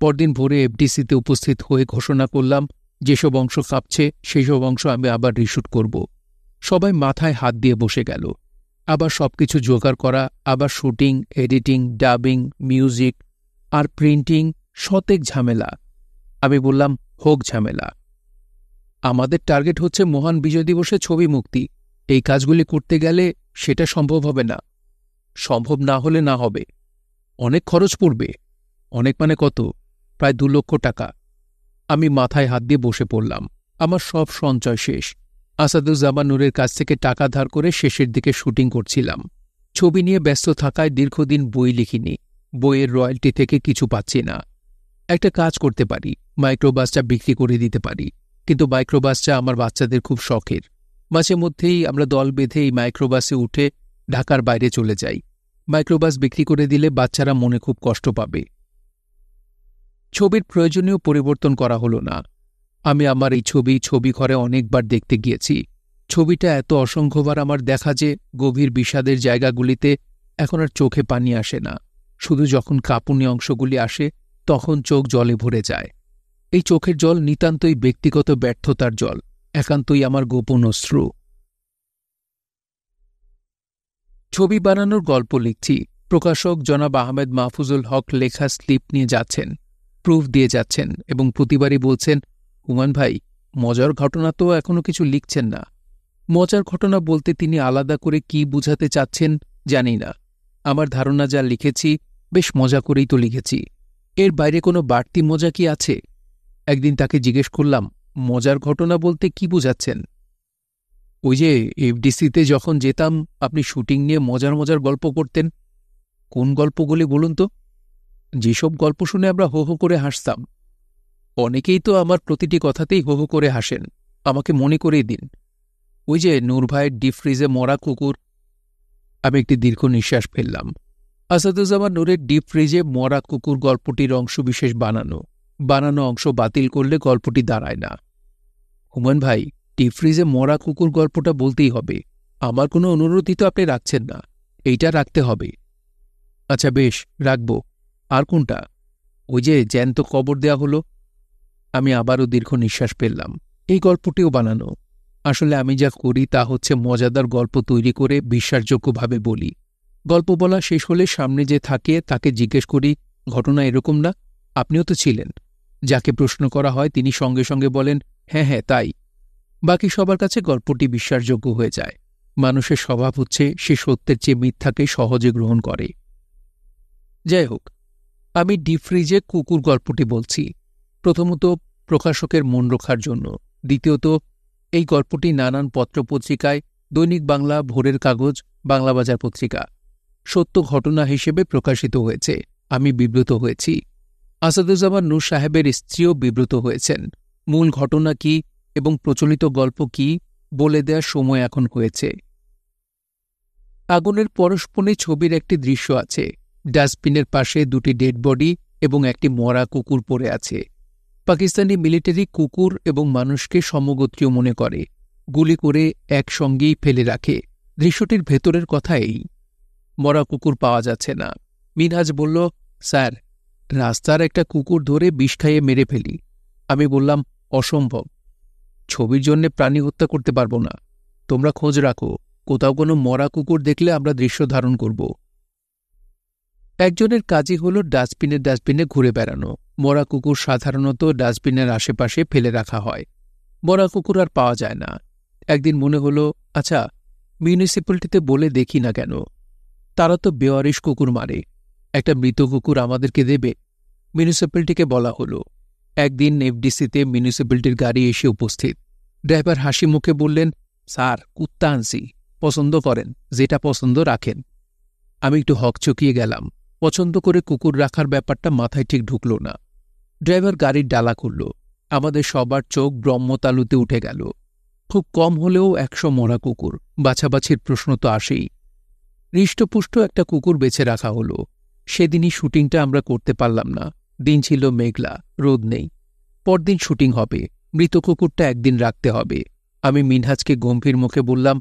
পরদিন ভোরে এফডিসিতে উপস্থিত হয়ে ঘোষণা করলাম যেসব অংশ কাঁপছে সেই সব অংশ আমি আবার রিশুট করব। সবাই মাথায় হাত দিয়ে বসে গেল। আবার সবকিছু জোগাড় করা, আবার শুটিং, এডিটিং, ডাবিং, মিউজিক আর প্রিন্টিং, শতেক ঝামেলা। আমি বললাম হোক ঝামেলা, আমাদের টার্গেট হচ্ছে মহান বিজয় দিবসে ছবি মুক্তি। এই কাজগুলি করতে গেলে সেটা সম্ভব হবে না। সম্ভব না হলে না হবে, অনেক খরচ পড়বে। অনেক মানে কত? প্রায় 2 লক্ষ টাকা। আমি মাথায় হাত দিয়ে বসে পড়লাম। আমার সব সঞ্চয় শেষ। আসাদুজ্জামান নূরের কাছ থেকে টাকা ধার করে শেষের দিকে শুটিং করছিলাম। ছবি নিয়ে ব্যস্ত থাকায় দীর্ঘদিন বই লিখিনি। বইয়ের রয়্যালটি থেকে কিছু পাচ্ছি না। একটা কাজ করতে পারি, মাইক্রোবাসটা বিক্রি করে দিতে পারি, কিন্তু মাইক্রোবাসটা আমার বাচ্চাদের খুব শখের। মাঝে মধ্যেই আমরা দল বেঁধে এই মাইক্রোবাসে উঠে ঢাকার বাইরে চলে যাই। মাইক্রোবাস বিক্রি করে দিলে বাচ্চারা মনে খুব কষ্ট পাবে। ছবির প্রয়োজনীয় পরিবর্তন করা হলো না। আমি আমার এই ছবি ঘরে অনেকবার দেখতে গিয়েছি। ছবিটা এত অসংখ্যবার আমার দেখা যে গভীর বিষাদের জায়গাগুলিতে এখন আর চোখে পানি আসে না। শুধু যখন কাঁপুনি অংশগুলি আসে তখন চোখ জলে ভরে যায়। এই চোখের জল নিতান্তই ব্যক্তিগত ব্যর্থতার জল, একান্তই আমার গোপন অশ্রু। ছবি বানানোর গল্প লিখছি। প্রকাশক জনাব আহমেদ মাহফুজুল হক লেখা স্লিপ নিয়ে যাচ্ছেন, প্রুফ দিয়ে যাচ্ছেন এবং প্রতিবারই বলছেন, হুমায়ূন ভাই, মজার ঘটনা তো এখনো কিছু লিখছেন না। মজার ঘটনা বলতে তিনি আলাদা করে কি বুঝাতে চাচ্ছেন জানি না। আমার ধারণা যা লিখেছি বেশ মজা করেই তো লিখেছি। এর বাইরে কোনো বাড়তি মজা কি আছে? একদিন তাকে জিজ্ঞেস করলাম, মজার ঘটনা বলতে কি বুঝাচ্ছেন? ওই যে এফডিসিতে যখন যেতাম আপনি শুটিং নিয়ে মজার মজার গল্প করতেন। কোন গল্পগুলি বলুন তো? যেসব গল্প শুনে আমরা হো হো করে হাসতাম। অনেকেই তো আমার প্রতিটি কথাতেই হো হো করে হাসেন, আমাকে মনে করেই দিন। ওই যে নূর ভাইয়ের ডিপ ফ্রিজে মরা কুকুর। আমি একটি দীর্ঘ নিঃশ্বাস ফেললাম। আসাদুজ্জামান নূরের ডিপ ফ্রিজে মরা কুকুর গল্পটির অংশবিশেষ বানানো অংশ বাতিল করলে গল্পটি দাঁড়ায় না। হুমায়ূন ভাই, ডিপ ফ্রিজে মরা কুকুর গল্পটা বলতেই হবে। আমার কোনো অনুরোধই তো আপনি রাখছেন না, এইটা রাখতে হবে। আচ্ছা বেশ, রাখব। আর কোনটা? ওই যে জ্যান্ত কবর দেয়া হলো। আমি আবারও দীর্ঘ নিঃশ্বাস ফেললাম। এই গল্পটিও বানানো। আসলে আমি যা করি তা হচ্ছে মজাদার গল্প তৈরি করে বিশ্বাসযোগ্যভাবে বলি। গল্প বলা শেষ হলে সামনে যে থাকে তাকে জিজ্ঞেস করি, ঘটনা এরকম না? আপনিও তো ছিলেন। যাকে প্রশ্ন করা হয় তিনি সঙ্গে সঙ্গে বলেন, হ্যাঁ হ্যাঁ তাই। বাকি সবার কাছে গল্পটি বিশ্বাসযোগ্য হয়ে যায়। মানুষের স্বভাব হচ্ছে সে সত্যের চেয়ে মিথ্যাকে সহজে গ্রহণ করে। যাই হোক, আমি ডিপ ফ্রিজে কুকুর গল্পটি বলছি। প্রথমত প্রকাশকের মন রক্ষার জন্য, দ্বিতীয়ত এই গল্পটি নানান পত্রপত্রিকায়, দৈনিক বাংলা, ভোরের কাগজ, বাংলাবাজার পত্রিকা সত্য ঘটনা হিসেবে প্রকাশিত হয়েছে। আমি বিব্রত হয়েছি। আসাদুজ্জামান নূর সাহেবের স্ত্রীও বিব্রত হয়েছেন। মূল ঘটনা কি এবং প্রচলিত গল্প কি বলে দেওয়ার সময় এখন হয়েছে। আগুনের পরস্পরই ছবির একটি দৃশ্য আছে। ডাস্টবিনের পাশে 2টি ডেড বডি এবং একটি মরা কুকুর পড়ে আছে। পাকিস্তানি মিলিটারি কুকুর এবং মানুষকে সমগোত্রীয় মনে করে, গুলি করে একসঙ্গেই ফেলে রাখে। দৃশ্যটির ভেতরের কথা এই। মরা কুকুর পাওয়া যাচ্ছে না। মিনহাজ বলল, স্যার, রাস্তার একটা কুকুর ধরে বিষ খাইয়ে মেরে ফেলি। আমি বললাম, অসম্ভব, ছবির জন্যে প্রাণী হত্যা করতে পারব না। তোমরা খোঁজ রাখো, কোথাও কোনো মরা কুকুর দেখলে আমরা দৃশ্য ধারণ করব। একজনের কাজই হল ডাস্টবিনে ঘুরে বেড়ানো। মরা কুকুর সাধারণত ডাস্টবিনের আশেপাশে ফেলে রাখা হয়। মরা কুকুর আর পাওয়া যায় না। একদিন মনে হল, আচ্ছা, মিউনিসিপ্যালিটিতে বলে দেখি না কেন? তারা তো বেওয়ারিশ কুকুর মারে। একটা মৃত কুকুর আমাদেরকে দেবে? মিউনিসিপ্যালিটিকে বলা হলো। একদিন এফডিসিতে মিউনিসিপ্যালিটির গাড়ি এসে উপস্থিত। ড্রাইভার হাসি মুখে বললেন, স্যার, কুত্তা আনছি, পছন্দ করেন, যেটা পছন্দ রাখেন। আমি একটু হকচকিয়ে গেলাম। পছন্দ করে কুকুর রাখার ব্যাপারটা মাথায় ঠিক ঢুকল না। ড্রাইভার গাড়ির ডালা খুলল। আমাদের সবার চোখ ব্রহ্মতালুতে উঠে গেল। খুব কম হলেও 100 মরা কুকুর। বাছাবাছির প্রশ্ন তো আসেই। হৃষ্টপুষ্ট একটা কুকুর বেছে রাখা হলো। সেদিনই শুটিংটা আমরা করতে পারলাম না। দিন ছিল মেঘলা, রোদ নেই। পরদিন শুটিং হবে। মৃত কুকুরটা একদিন রাখতে হবে। আমি মিনহাজকে গম্ভীর মুখে বললাম,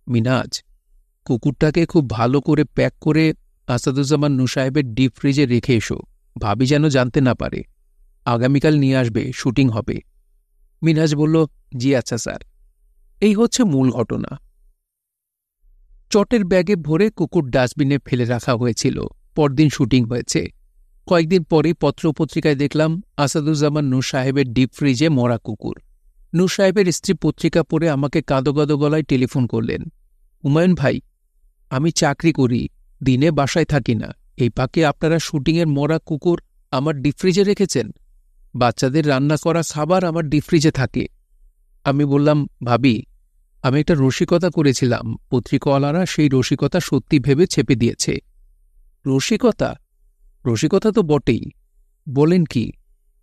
মিনহাজ, কুকুরটাকে খুব ভালো করে প্যাক করে আসাদুজ্জামান নূর সাহেবের ডিপ ফ্রিজে রেখে এসো। ভাবি যেন জানতে না পারে। আগামীকাল নিয়ে আসবে, শুটিং হবে। মিনহাজ বলল, জি আচ্ছা স্যার। এই হচ্ছে মূল ঘটনা। চটের ব্যাগে ভরে কুকুর ডাস্টবিনে ফেলে রাখা হয়েছিল। পরদিন শুটিং হয়েছে। কয়েকদিন পরেই পত্রপত্রিকায় দেখলাম আসাদুজ্জামান নূর সাহেবের ডিপ ফ্রিজে মরা কুকুর। নূর সাহেবের স্ত্রী পত্রিকা পড়ে আমাকে কাঁদো কাঁদো গলায় টেলিফোন করলেন, হুমায়ুন ভাই, আমি চাকরি করি, দিনে বাসায় থাকি না, এই পাকে আপনারা শুটিংয়ের মরা কুকুর আমার ডিপ ফ্রিজে রেখেছেন। বাচ্চাদের রান্না করা খাবার আমার ডিপ ফ্রিজে থাকে। আমি বললাম, ভাবি, আমি একটা রসিকতা করেছিলাম, পত্রিকাওয়ালারা সেই রসিকতা সত্যি ভেবে ছেপে দিয়েছে। রসিকতা? রসিকতা তো বটেই। বলেন কি?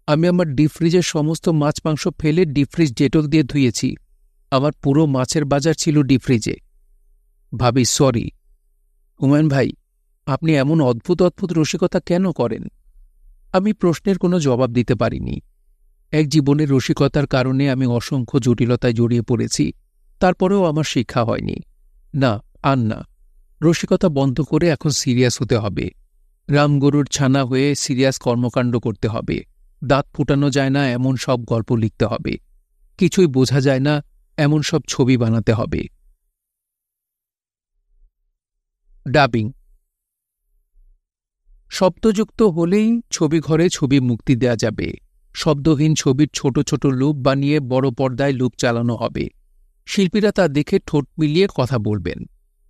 আমি আমার ডিপ ফ্রিজের সমস্ত মাছ মাংস ফেলে ডিপ ফ্রিজ ডেটল দিয়ে ধুয়েছি। আমার পুরো মাছের বাজার ছিল ডিপ ফ্রিজে। ভাবি, সরি। হুমায়ুন ভাই, আপনি এমন অদ্ভুত অদ্ভুত রসিকতা কেন করেন? আমি প্রশ্নের কোনো জবাব দিতে পারিনি। এক জীবনের রসিকতার কারণে আমি অসংখ্য জটিলতায় জড়িয়ে পড়েছি। তারপরেও আমার শিক্ষা হয়নি। না, আর না। রসিকতা বন্ধ করে এখন সিরিয়াস হতে হবে। রামগরুর ছানা হয়ে সিরিয়াস কর্মকাণ্ড করতে হবে। দাঁত ফুটানো যায় না এমন সব গল্প লিখতে হবে। কিছুই বোঝা যায় না এমন সব ছবি বানাতে হবে। ডাবিং। শব্দযুক্ত হলেই ছবিঘরে ছবি মুক্তি দেয়া যাবে। শব্দহীন ছবির ছোট ছোট লুপ বানিয়ে বড় পর্দায় লুপ চালানো হবে। শিল্পীরা তা দেখে ঠোঁট মিলিয়ে কথা বলবেন।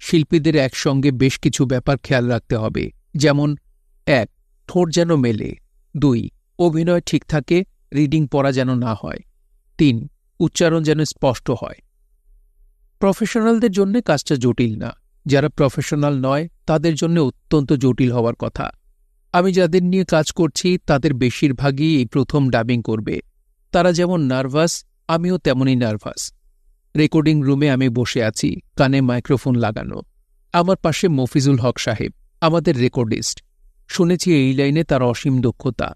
শিল্পীদের একসঙ্গে বেশ কিছু ব্যাপার খেয়াল রাখতে হবে, যেমন 1. ঠোঁট যেন মেলে। 2. অভিনয় ঠিক থাকে, রিডিং পড়া যেন না হয়। 3. উচ্চারণ যেন স্পষ্ট হয়। প্রফেশনালদের জন্য কাজটা জটিল না। যারা প্রফেশনাল নয় তাদের জন্য অত্যন্ত জটিল হওয়ার কথা। আমি যাদের নিয়ে কাজ করছি তাদের বেশিরভাগই এই প্রথম ডাবিং করবে। তারা যেমন নার্ভাস, আমিও তেমনই নার্ভাস। রেকর্ডিং রুমে আমি বসে আছি, কানে মাইক্রোফোন লাগানো। আমার পাশে মফিজুল হক সাহেব, আমাদের রেকর্ডিস্ট। শুনেছি এই লাইনে তার অসীম দক্ষতা।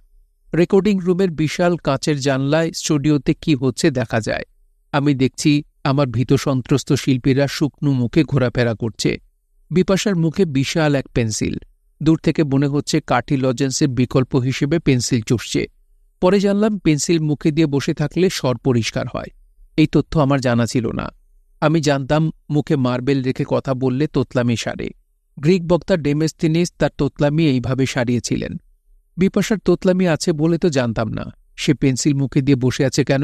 রেকর্ডিং রুমের বিশাল কাঁচের জানলায় স্টুডিওতে কি হচ্ছে দেখা যায়। আমি দেখছি আমার ভীতসন্ত্রস্ত শিল্পীরা শুকনো মুখে ঘোরাফেরা করছে। বিপাশার মুখে বিশাল এক পেন্সিল। দূর থেকে মনে হচ্ছে কাঠি লজেন্সের বিকল্প হিসেবে পেন্সিল চুষছে। পরে জানলাম পেন্সিল মুখে দিয়ে বসে থাকলে স্বর পরিষ্কার হয়। এই তথ্য আমার জানা ছিল না। আমি জানতাম মুখে মার্বেল রেখে কথা বললে তোতলামি সারে। গ্রিক বক্তা ডেমেস্থিনিস তার তোতলামি এইভাবে সারিয়েছিলেন। বিপাশার তোতলামি আছে বলে তো জানতাম না। সে পেন্সিল মুখে দিয়ে বসে আছে কেন?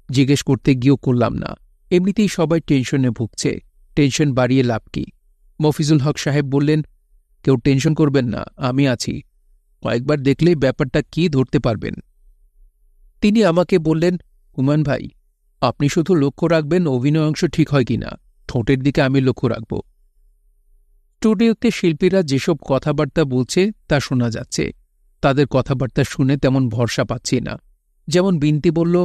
জিজ্ঞেস করতে গিয়েও করলাম না। এমনিতেই সবাই টেনশনে ভুগছে। টেনশন বাড়িয়ে লাভ কি? মফিজুল হক সাহেব বললেন, কেউ টেনশন করবেন না, আমি আছি। কয়েকবার দেখলেই ব্যাপারটা কি ধরতে পারবেন। তিনি আমাকে বললেন, হুমায়ুন ভাই, আপনি শুধু লক্ষ্য রাখবেন অভিনয় অংশ ঠিক হয় কিনা, ঠোঁটের দিকে আমি লক্ষ্য রাখব। স্টুডিওতে শিল্পীরা যেসব কথাবার্তা বলছে তা শোনা যাচ্ছে। তাদের কথাবার্তা শুনে তেমন ভরসা পাচ্ছি না। যেমন বিনতি বলল,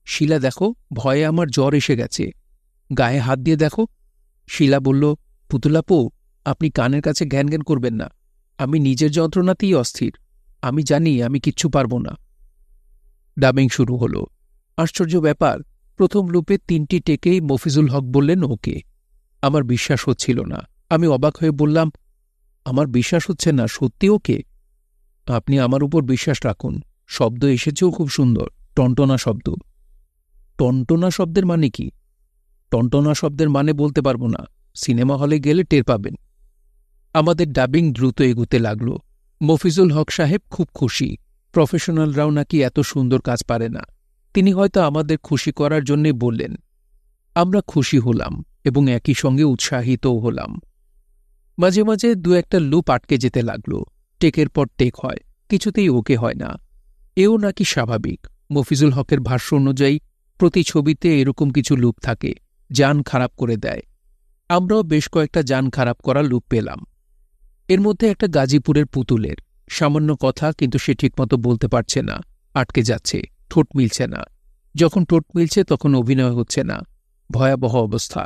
শিলা দেখো, ভয়ে আমার জ্বর এসে গেছে, গায়ে হাত দিয়ে দেখো। শিলা বলল, পুতুলাপু, আপনি কানের কাছে ঘ্যান ঘ্যান করবেন না, আমি নিজের যন্ত্রণাতেই অস্থির, আমি জানি আমি কিচ্ছু পারব না। ডাবিং শুরু হলো। আশ্চর্য ব্যাপার, প্রথম লুপে 3টি টেকেই মফিজুল হক বললেন ওকে। আমার বিশ্বাস হচ্ছিল না। আমি অবাক হয়ে বললাম, আমার বিশ্বাস হচ্ছে না, সত্যি ওকে? আপনি আমার উপর বিশ্বাস রাখুন, শব্দ এসেছেও খুব সুন্দর, টনটনা শব্দ। টনটনা শব্দের মানে কি? টনটনা শব্দের মানে বলতে পারবো না, সিনেমা হলে গেলে টের পাবেন। আমাদের ডাবিং দ্রুত এগুতে লাগল। মফিজুল হক সাহেব খুব খুশি। প্রফেশনালরাও নাকি এত সুন্দর কাজ পারে না। তিনি হয়তো আমাদের খুশি করার জন্যে বললেন। আমরা খুশি হলাম। এবং একই সঙ্গে উৎসাহিতও হলাম। মাঝে মাঝে দু একটা লুপ আটকে যেতে লাগল। টেকের পর টেক হয়, কিছুতেই ওকে হয় না। এও নাকি স্বাভাবিক। মফিজুল হকের ভাষ্য অনুযায়ী প্রতি ছবিতে এরকম কিছু লুপ থাকে, জান খারাপ করে দেয়। আমরাও বেশ কয়েকটা জান খারাপ করা লুপ পেলাম। এর মধ্যে একটা গাজীপুরের পুতুলের সামান্য কথা, কিন্তু সে ঠিকমতো বলতে পারছে না, আটকে যাচ্ছে, ঠোঁট মিলছে না। যখন ঠোঁট মিলছে তখন অভিনয় হচ্ছে না। ভয়াবহ অবস্থা।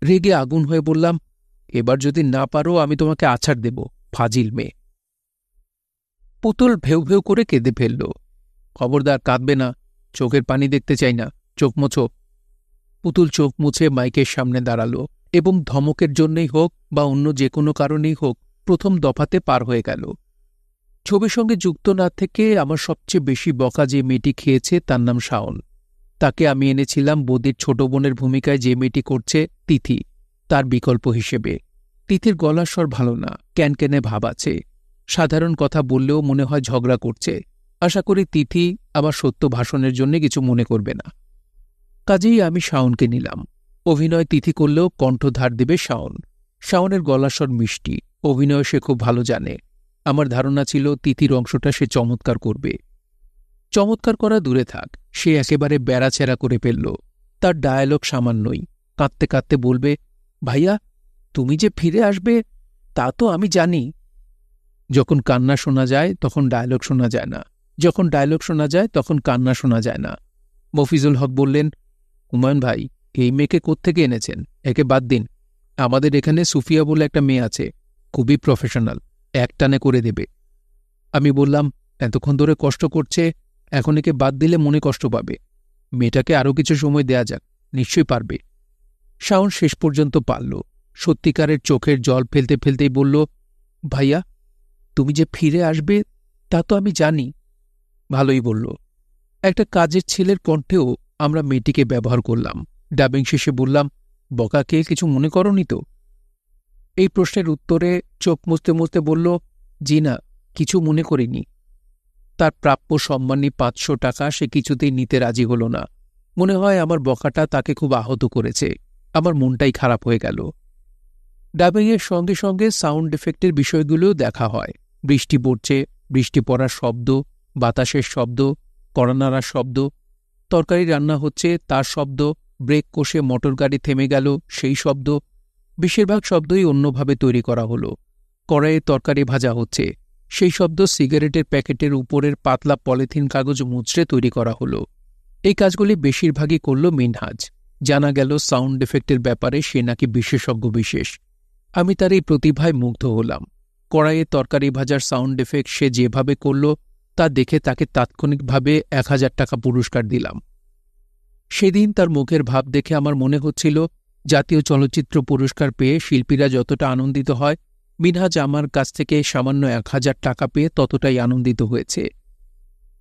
রেগে আগুন হয়ে বললাম, এবার যদি না পারো আমি তোমাকে আছাড় দেব, ফাজিল মেয়ে। পুতুল ভেউ ভেউ করে কেঁদে ফেলল। খবরদার, কাঁদবে না, চোখের পানি দেখতে চাই না, চোখ মোছো। পুতুল চোখ মুছে মাইকের সামনে দাঁড়াল এবং ধমকের জন্যই হোক বা অন্য যে কোনো কারণেই হোক প্রথম দফাতে পার হয়ে গেল। ছবির সঙ্গে যুক্ত না থেকে আমার সবচেয়ে বেশি বকা যে মেয়েটি খেয়েছে তার নাম শাওন। তাকে আমি এনেছিলাম বদির ছোট বোনের ভূমিকায় যে মেয়েটি করছে, তিথি, তার বিকল্প হিসেবে। তিথির গলার স্বর ভালো না, ক্যানক্যানে ভাব আছে। সাধারণ কথা বললেও মনে হয় ঝগড়া করছে। আশা করি তিথি আমার সত্য ভাষণের জন্য কিছু মনে করবে না। কাজেই আমি শাওনকে নিলাম। অভিনয় তিথি করলেও কণ্ঠধার দেবে শাওন। শাওনের গলার স্বর মিষ্টি, অভিনয় সে খুব ভালো জানে। আমার ধারণা ছিল তিথির অংশটা সে চমৎকার করবে। চমৎকার করা দূরে থাক, সে একেবারে বেড়াছেড়া করে ফেলল। তার ডায়ালগ সামান্যই। কাঁদতে কাঁদতে বলবে, ভাইয়া তুমি যে ফিরে আসবে তা তো আমি জানি। যখন কান্না শোনা যায় তখন ডায়ালগ শোনা যায় না, যখন ডায়ালগ শোনা যায় তখন কান্না শোনা যায় না। মফিজুল হক বললেন, হুমায়ুন ভাই, এই মেয়েকে কোত্থেকে এনেছেন? একে বাদ দিন। আমাদের এখানে সুফিয়া বলে একটা মেয়ে আছে, খুবই প্রফেশনাল, একটানে করে দেবে। আমি বললাম, এতক্ষণ ধরে কষ্ট করছে, এখন একে বাদ দিলে মনে কষ্ট পাবে। মেয়েটাকে আরও কিছু সময় দেয়া যাক, নিশ্চয়ই পারবে। শাওন শেষ পর্যন্ত পারল। সত্যিকারের চোখের জল ফেলতে ফেলতেই বলল, ভাইয়া তুমি যে ফিরে আসবে তা তো আমি জানি। ভালোই বলল। একটা কাজের ছেলের কণ্ঠেও আমরা মেয়েটিকে ব্যবহার করলাম। ডাবিং শেষে বললাম, বকাকে কিছু মনে করনি তো? এই প্রশ্নের উত্তরে চোখ মুছতে মুছতে বলল, জি না, কিছু মনে করিনি। তার প্রাপ্য সম্মানী 500 টাকা সে কিছুতেই নিতে রাজি হল না। মনে হয় আমার বকাটা তাকে খুব আহত করেছে। আমার মনটাই খারাপ হয়ে গেল। ডাবিংয়ের সঙ্গে সঙ্গে সাউন্ড এফেক্টের বিষয়গুলোও দেখা হয়। বৃষ্টি পড়ছে, বৃষ্টি পড়ার শব্দ, বাতাসের শব্দ, কড়ানাড়ার শব্দ, তরকারি রান্না হচ্ছে তার শব্দ, ব্রেক কষে মোটর গাড়ি থেমে গেল সেই শব্দ। বেশিরভাগ শব্দই অন্যভাবে তৈরি করা হলো। কড়াইয়ে তরকারি ভাজা হচ্ছে, সেই শব্দ সিগারেটের প্যাকেটের উপরের পাতলা পলিথিন কাগজ মুচড়ে তৈরি করা হলো। এই কাজগুলি বেশিরভাগই করল মিনহাজ। জানা গেল সাউন্ড এফেক্টের ব্যাপারে সে নাকি বিশেষজ্ঞ বিশেষ। আমি তার এই প্রতিভায় মুগ্ধ হলাম। কড়াইয়ে তরকারি ভাজার সাউন্ড এফেক্ট সে যেভাবে করল তা দেখে তাকে তাৎক্ষণিকভাবে 1000 টাকা পুরস্কার দিলাম। সেদিন তার মুখের ভাব দেখে আমার মনে হচ্ছিল, জাতীয় চলচ্চিত্র পুরস্কার পেয়ে শিল্পীরা যতটা আনন্দিত হয়, মিনহাজ আমার কাছ থেকে সামান্য 1000 টাকা পেয়ে ততটাই আনন্দিত হয়েছে।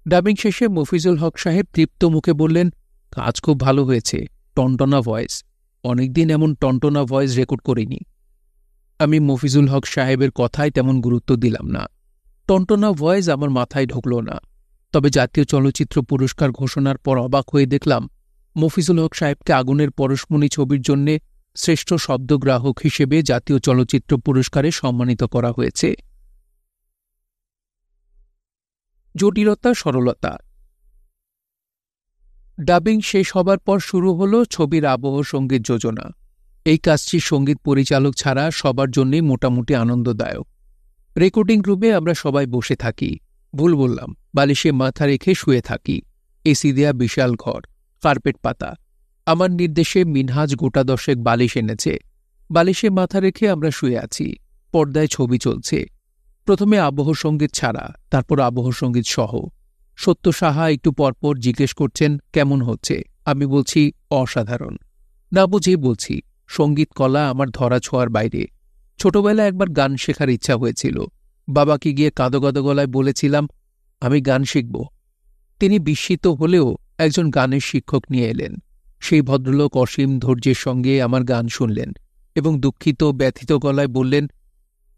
ডাবিং শেষে মফিজুল হক সাহেব তৃপ্ত মুখে বললেন, কাজ খুব ভালো হয়েছে, টনটনা ভয়েস, অনেকদিন এমন টনটনা ভয়েস রেকর্ড করিনি। আমি মফিজুল হক সাহেবের কথায় তেমন গুরুত্ব দিলাম না। টনটনা ভয়েস আমার মাথায় ঢুকল না। তবে জাতীয় চলচ্চিত্র পুরস্কার ঘোষণার পর অবাক হয়ে দেখলাম মফিজুল হক সাহেবকে আগুনের পরশমণি ছবির জন্যে শ্রেষ্ঠ শব্দগ্রাহক হিসেবে জাতীয় চলচ্চিত্র পুরস্কারে সম্মানিত করা হয়েছে। জটিলতা সরলতা। ডাবিং শেষ হবার পর শুরু হল ছবির আবহ সঙ্গীত যোজনা। এই কাজটি সঙ্গীত পরিচালক ছাড়া সবার জন্যই মোটামুটি আনন্দদায়ক। রেকর্ডিং রুমে আমরা সবাই বসে থাকি। ভুল বললাম, বালিশে মাথা রেখে শুয়ে থাকি। এসি দেয়া বিশাল ঘর, কার্পেট পাতা। আমার নির্দেশে মিনহাজ গোটা 10 বালিশ এনেছে। বালিশে মাথা রেখে আমরা শুয়ে আছি। পর্দায় ছবি চলছে। প্রথমে আবহ সঙ্গীত ছাড়া, তারপর আবহ সঙ্গীত সহ। সত্য সাহা একটু পরপর জিজ্ঞেস করছেন কেমন হচ্ছে। আমি বলছি অসাধারণ। না বুঝেই বলছি, সঙ্গীত কলা আমার ধরা ছোঁয়ার বাইরে। ছোটবেলায় একবার গান শেখার ইচ্ছা হয়েছিল। বাবাকে গিয়ে কাঁদো কাঁদো গলায় বলেছিলাম, আমি গান শিখব। তিনি বিস্মিত হলেও একজন গানের শিক্ষক নিয়ে এলেন। সেই ভদ্রলোক অসীম ধৈর্যের সঙ্গে আমার গান শুনলেন এবং দুঃখিত ব্যথিত গলায় বললেন,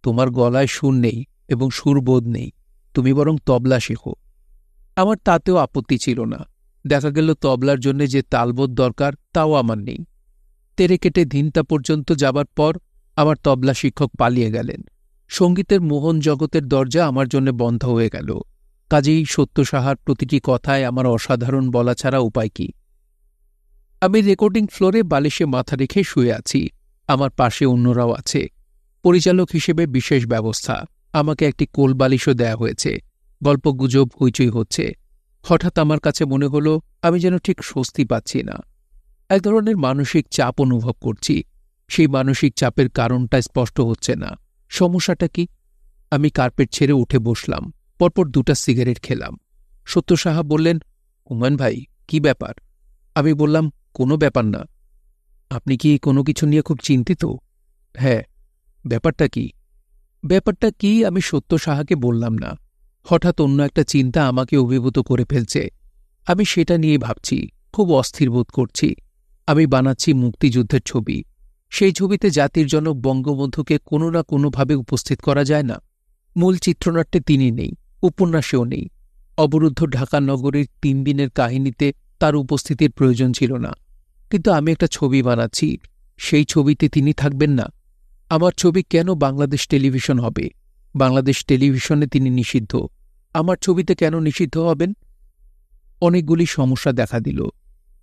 তোমার গলায় সুর নেই এবং সুরবোধ নেই, তুমি বরং তবলা শেখো। আমার তাতেও আপত্তি ছিল না। দেখা গেল তবলার জন্য যে তালবোধ দরকার তাও আমার নেই। তেরে কেটে ধিনতা পর্যন্ত যাবার পর আমার তবলা শিক্ষক পালিয়ে গেলেন। সঙ্গীতের মোহন জগতের দরজা আমার জন্য বন্ধ হয়ে গেল। কাজেই সত্য সাহার প্রতিটি কথায় আমার অসাধারণ বলা ছাড়া উপায় কি? আমি রেকর্ডিং ফ্লোরে বালিশে মাথা রেখে শুয়ে আছি। আমার পাশে অন্যরাও আছে। পরিচালক হিসেবে বিশেষ ব্যবস্থা। আমাকে একটি কোল বালিশও দেয়া হয়েছে। গল্পগুজব হইচই হচ্ছে। হঠাৎ আমার কাছে মনে হলো আমি যেন ঠিক স্বস্তি পাচ্ছি না। এক ধরনের মানসিক চাপ অনুভব করছি। সেই মানসিক চাপের কারণটা স্পষ্ট হচ্ছে না। সমস্যাটা কি? আমি কার্পেট ছেড়ে উঠে বসলাম। পরপর 2টা সিগারেট খেলাম। সত্য সাহা বললেন, হুমায়ুন ভাই, কি ব্যাপার? আমি বললাম, কোনো ব্যাপার না। আপনি কি কোনো কিছু নিয়ে খুব চিন্তিত? হ্যাঁ। ব্যাপারটা কি? ব্যাপারটা কি আমি সত্য সাহাকে বললাম না। হঠাৎ অন্য একটা চিন্তা আমাকে অভিভূত করে ফেলছে। আমি সেটা নিয়ে ভাবছি, খুব অস্থির বোধ করছি। আমি বানাচ্ছি মুক্তিযুদ্ধের ছবি। সেই ছবিতে জাতির জনক বঙ্গবন্ধুকে কোনো না কোনোভাবে উপস্থিত করা যায় না? মূল চিত্রনাট্যে তিনি নেই, উপন্যাসেও নেই। অবরুদ্ধ ঢাকা নগরীর 3 দিনের কাহিনীতে তার উপস্থিতির প্রয়োজন ছিল না। কিন্তু আমি একটা ছবি বানাচ্ছি, সেই ছবিতে তিনি থাকবেন না। আমার ছবি কেন বাংলাদেশ টেলিভিশন হবে? বাংলাদেশ টেলিভিশনে তিনি নিষিদ্ধ। আমার ছবিতে কেন নিষিদ্ধ হবেন? অনেকগুলি সমস্যা দেখা দিল।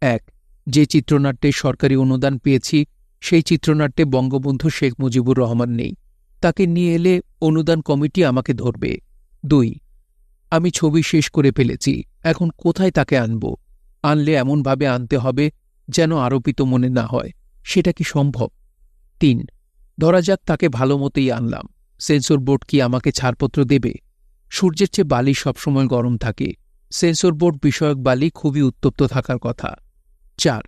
1, যে চিত্রনাট্যে সরকারি অনুদান পেয়েছি সেই চিত্রনাট্যে বঙ্গবন্ধু শেখ মুজিবুর রহমান নেই। তাকে নিয়ে এলে অনুদান কমিটি আমাকে ধরবে। 2, আমি ছবি শেষ করে ফেলেছি, এখন কোথায় তাকে আনব? আনলে এমনভাবে আনতে হবে যেন আরোপিত মনে না হয়। সেটা কি সম্ভব? 3, ধরা যাক তাকে ভালো মতোই আনলাম, সেন্সর বোর্ড কি আমাকে ছাড়পত্র দেবে? সূর্যের চেয়ে বালি সবসময় গরম থাকে। সেন্সর বোর্ড বিষয়ক বালি খুবই উত্তপ্ত থাকার কথা। 4,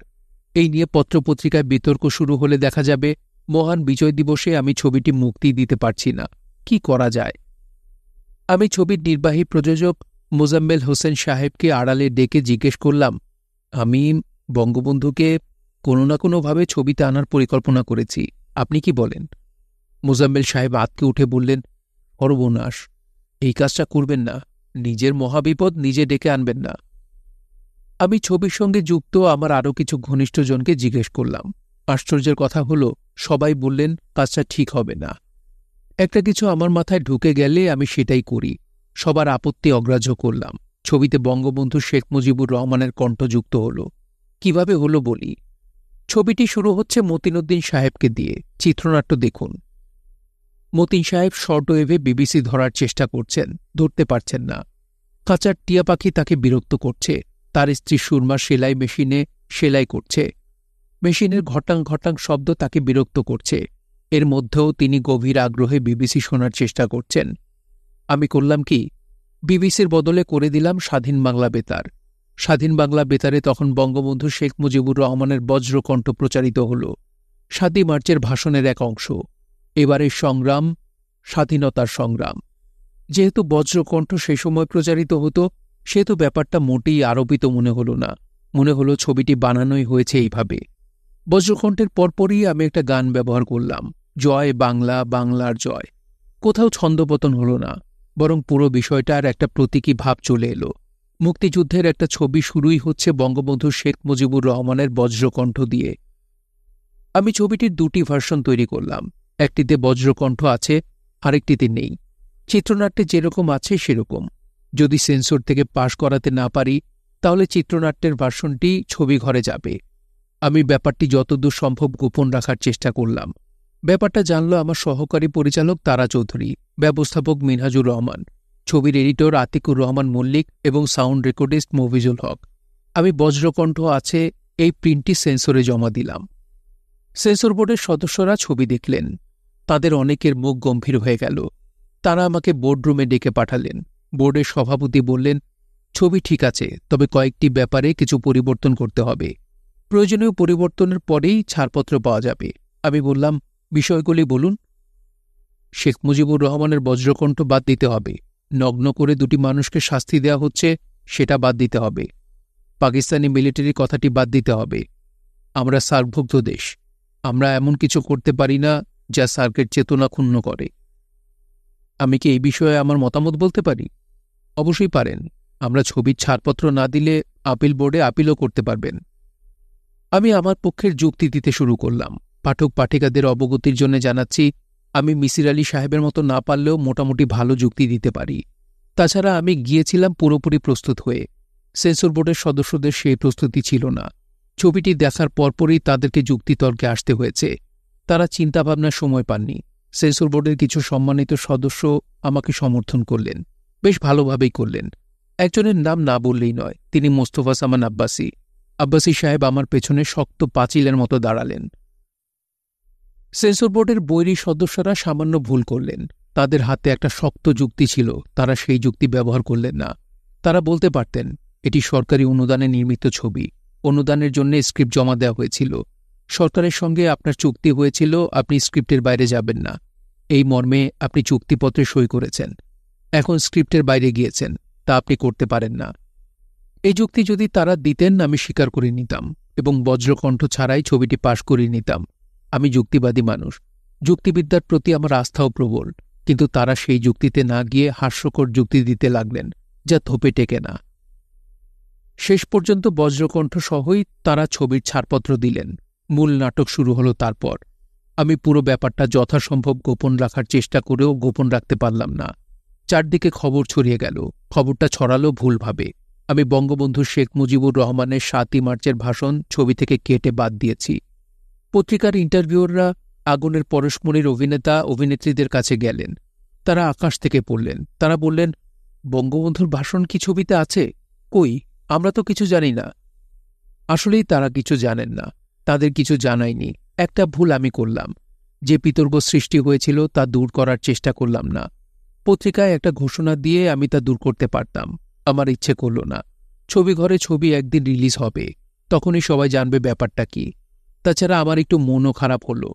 এই নিয়ে পত্রপত্রিকায় বিতর্ক শুরু হলে দেখা যাবে মহান বিজয় দিবসে আমি ছবিটি মুক্তি দিতে পারছি না। কি করা যায়? আমি ছবির নির্বাহী প্রযোজক মোজাম্মেল হোসেন সাহেবকে আড়ালে ডেকে জিজ্ঞেস করলাম, আমি বঙ্গবন্ধুকে কোনো না কোনোভাবে ছবিতে আনার পরিকল্পনা করেছি, আপনি কি বলেন? মোজাম্মেল সাহেব আঁতকে উঠে বললেন, সর্বনাশ, এই কাজটা করবেন না। নিজের মহাবিপদ নিজে ডেকে আনবেন না। আমি ছবির সঙ্গে যুক্ত আমার আরও কিছু ঘনিষ্ঠজনকে জিজ্ঞেস করলাম। আশ্চর্যের কথা হল, সবাই বললেন কাজটা ঠিক হবে না। একটা কিছু আমার মাথায় ঢুকে গেলে আমি সেটাই করি। সবার আপত্তি অগ্রাহ্য করলাম। ছবিতে বঙ্গবন্ধু শেখ মুজিবুর রহমানের কণ্ঠ যুক্ত হল। কিভাবে হলো বলি। ছবিটি শুরু হচ্ছে মতিনুদ্দিন সাহেবকে দিয়ে। চিত্রনাট্য দেখুন। মতিন সাহেব শর্টওয়েভে বিবিসি ধরার চেষ্টা করছেন, ধরতে পারছেন না। কাঁচার টিয়া পাখি তাকে বিরক্ত করছে। তার স্ত্রী সুরমা সেলাই মেশিনে সেলাই করছে। মেশিনের ঘটাং ঘটাং শব্দ তাকে বিরক্ত করছে। এর মধ্যেও তিনি গভীর আগ্রহে বিবিসি শোনার চেষ্টা করছেন। আমি করলাম কি, বিবিসির বদলে করে দিলাম স্বাধীন বাংলা বেতার। স্বাধীন বাংলা বেতারে তখন বঙ্গবন্ধু শেখ মুজিবুর রহমানের বজ্রকণ্ঠ প্রচারিত হল। 7ই মার্চের ভাষণের এক অংশ। এবারের সংগ্রাম, স্বাধীনতার সংগ্রাম। যেহেতু বজ্রকণ্ঠ সে সময় প্রচারিত হতো, সেহেতু ব্যাপারটা মোটেই আরোপিত মনে হল না। মনে হল ছবিটি বানানোই হয়েছে এইভাবে। বজ্রকণ্ঠের পরপরই আমি একটা গান ব্যবহার করলাম, জয় বাংলা, বাংলার জয়। কোথাও ছন্দপতন হল না, বরং পুরো বিষয়টার একটা প্রতীকী ভাব চলে এলো। মুক্তিযুদ্ধের একটা ছবি শুরুই হচ্ছে বঙ্গবন্ধু শেখ মুজিবুর রহমানের বজ্রকণ্ঠ দিয়ে। আমি ছবিটির 2টি ভার্সন তৈরি করলাম। একটিতে বজ্রকণ্ঠ আছে, আরেকটিতে নেই। চিত্রনাট্যে যেরকম আছে সেরকম। যদি সেন্সর থেকে পাশ করাতে না পারি, তাহলে চিত্রনাট্যের ভার্সনটি ছবি ঘরে যাবে। আমি ব্যাপারটি যতদূর সম্ভব গোপন রাখার চেষ্টা করলাম। ব্যাপারটা জানল আমার সহকারী পরিচালক তারা চৌধুরী, ব্যবস্থাপক মিনহাজুর রহমান, ছবির এডিটর আতিকুর রহমান মল্লিক এবং সাউন্ড রেকর্ডিস্ট মফিজুল হক। আমি বজ্রকণ্ঠ আছে এই প্রিন্টটি সেন্সরে জমা দিলাম। সেন্সর বোর্ডের সদস্যরা ছবি দেখলেন। তাদের অনেকের মুখ গম্ভীর হয়ে গেল। তারা আমাকে বোর্ডরুমে ডেকে পাঠালেন। বোর্ডের সভাপতি বললেন, ছবি ঠিক আছে, তবে কয়েকটি ব্যাপারে কিছু পরিবর্তন করতে হবে। প্রয়োজনীয় পরিবর্তনের পরেই ছাড়পত্র পাওয়া যাবে। আমি বললাম, বিষয়গুলি বলুন। শেখ মুজিবুর রহমানের বজ্রকণ্ঠ বাদ দিতে হবে। নগ্ন করে 2টি মানুষকে শাস্তি দেওয়া হচ্ছে, সেটা বাদ দিতে হবে। পাকিস্তানি মিলিটারি কথাটি বাদ দিতে হবে। আমরা সার্কভুক্ত দেশ। আমরা এমন কিছু করতে পারি না যা সার্কের চেতনা ক্ষুণ্ণ করে। আমি কি এই বিষয়ে আমার মতামত বলতে পারি? অবশ্যই পারেন। আমরা ছবির ছাড়পত্র না দিলে আপিল বোর্ডে আপিলও করতে পারবেন। আমি আমার পক্ষের যুক্তি দিতে শুরু করলাম। পাঠক পাঠিকাদের অবগতির জন্য জানাচ্ছি, আমি মিসির আলি সাহেবের মতো না পারলেও মোটামুটি ভালো যুক্তি দিতে পারি। তাছাড়া আমি গিয়েছিলাম পুরোপুরি প্রস্তুত হয়ে। সেন্সর বোর্ডের সদস্যদের সেই প্রস্তুতি ছিল না। ছবিটি দেখার পরপরই তাদেরকে যুক্তিতর্কে আসতে হয়েছে। তারা চিন্তাভাবনার সময় পাননি। সেন্সর বোর্ডের কিছু সম্মানিত সদস্য আমাকে সমর্থন করলেন, বেশ ভালোভাবেই করলেন। একজনের নাম না বললেই নয়, তিনি মোস্তফা সামান আব্বাসী। আব্বাসী সাহেব আমার পেছনে শক্ত পাঁচিলের মতো দাঁড়ালেন। সেন্সর বোর্ডের বৈরী সদস্যরা সামান্য ভুল করলেন। তাদের হাতে একটা শক্ত যুক্তি ছিল, তারা সেই যুক্তি ব্যবহার করলেন না। তারা বলতে পারতেন, এটি সরকারি অনুদানে নির্মিত ছবি, অনুদানের জন্য স্ক্রিপ্ট জমা দেওয়া হয়েছিল, সরকারের সঙ্গে আপনার চুক্তি হয়েছিল, আপনি স্ক্রিপ্টের বাইরে যাবেন না, এই মর্মে আপনি চুক্তিপত্রে সই করেছেন। এখন স্ক্রিপ্টের বাইরে গিয়েছেন, তা আপনি করতে পারেন না। এই যুক্তি যদি তারা দিতেন আমি স্বীকার করে নিতাম এবং বজ্রকণ্ঠ ছাড়াই ছবিটি পাশ করিয়ে নিতাম। আমি যুক্তিবাদী মানুষ, যুক্তিবিদ্যার প্রতি আমার আস্থাও প্রবল, কিন্তু তারা সেই যুক্তিতে না গিয়ে হাস্যকর যুক্তি দিতে লাগলেন, যা থোপে টেকে না। শেষ পর্যন্ত বজ্রকণ্ঠ সহই তারা ছবির ছাড়পত্র দিলেন। মূল নাটক শুরু হলো। তারপর আমি পুরো ব্যাপারটা যথাসম্ভব গোপন রাখার চেষ্টা করেও গোপন রাখতে পারলাম না। চারদিকে খবর ছড়িয়ে গেল। খবরটা ছড়ালো ভুলভাবে। আমি বঙ্গবন্ধু শেখ মুজিবুর রহমানের ৭ই মার্চের ভাষণ ছবি থেকে কেটে বাদ দিয়েছি। পত্রিকার ইন্টারভিউয়াররা আগুনের পরশমণির অভিনেতা অভিনেত্রীদের কাছে গেলেন। তারা আকাশ থেকে পড়লেন। তারা বললেন, বঙ্গবন্ধুর ভাষণ কি ছবিতে আছে? কই, আমরা তো কিছু জানি না। আসলেই তারা কিছু জানেন না, তাদের কিছু জানায়নি। একটা ভুল আমি করলাম। যে বিতর্ক সৃষ্টি হয়েছিল তা দূর করার চেষ্টা করলাম না। পত্রিকায় একটা ঘোষণা দিয়ে আমি তা দূর করতে পারতাম। আমার ইচ্ছে করল না। ছবি ঘরে ছবি একদিন রিলিজ হবে, তখনই সবাই জানবে ব্যাপারটা কি। তাছাড়া আমার একটু মনও খারাপ হলো।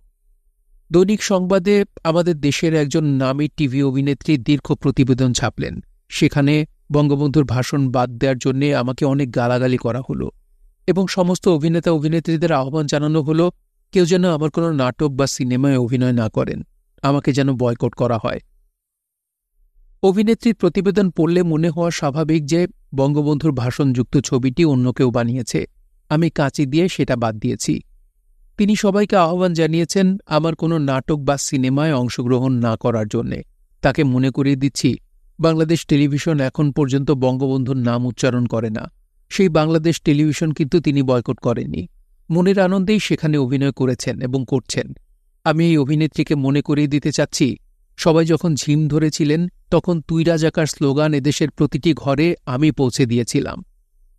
দৈনিক সংবাদে আমাদের দেশের একজন নামী টিভি অভিনেত্রী দীর্ঘ প্রতিবেদন ছাপলেন। সেখানে বঙ্গবন্ধুর ভাষণ বাদ দেওয়ার জন্য আমাকে অনেক গালাগালি করা হলো এবং সমস্ত অভিনেতা অভিনেত্রীদের আহ্বান জানানো হলো, কেউ যেন আমার কোনো নাটক বা সিনেমায় অভিনয় না করেন, আমাকে যেন বয়কট করা হয়। অভিনেত্রীর প্রতিবেদন পড়লে মনে হওয়া স্বাভাবিক যে বঙ্গবন্ধুর ভাষণযুক্ত ছবিটি অন্য কেউ বানিয়েছে। আমি কাঁচি দিয়ে সেটা বাদ দিয়েছি। তিনি সবাইকে আহ্বান জানিয়েছেন আমার কোনো নাটক বা সিনেমায় অংশগ্রহণ না করার জন্যে। তাকে মনে করিয়ে দিচ্ছি, বাংলাদেশ টেলিভিশন এখন পর্যন্ত বঙ্গবন্ধুর নাম উচ্চারণ করে না। সেই বাংলাদেশ টেলিভিশন কিন্তু তিনি বয়কট করেননি। মনের আনন্দেই সেখানে অভিনয় করেছেন এবং করছেন। আমি এই অভিনেত্রীকে মনে করিয়ে দিতে চাচ্ছি, সবাই যখন ঝিম ধরেছিলেন তখন তুই রাজাকার স্লোগান এদেশের প্রতিটি ঘরে আমি পৌঁছে দিয়েছিলাম।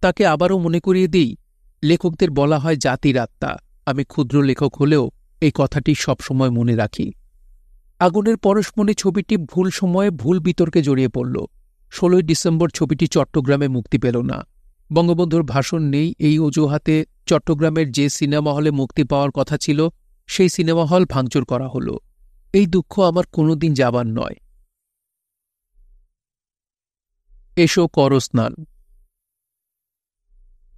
তাকে আবারও মনে করিয়ে দিই, লেখকদের বলা হয় জাতির আত্মা। আমি ক্ষুদ্র লেখক হলেও এই কথাটি সবসময় মনে রাখি। আগুনের পরশমণি ছবিটি ভুল সময়ে ভুল বিতর্কে জড়িয়ে পড়ল। ১৬ই ডিসেম্বর ছবিটি চট্টগ্রামে মুক্তি পেল না। বঙ্গবন্ধুর ভাষণ নেই এই অজুহাতে চট্টগ্রামের যে সিনেমা হলে মুক্তি পাওয়ার কথা ছিল সেই সিনেমা হল ভাঙচুর করা হল। এই দুঃখ আমার কোনোদিন যাবার নয়। এসো করো স্নান।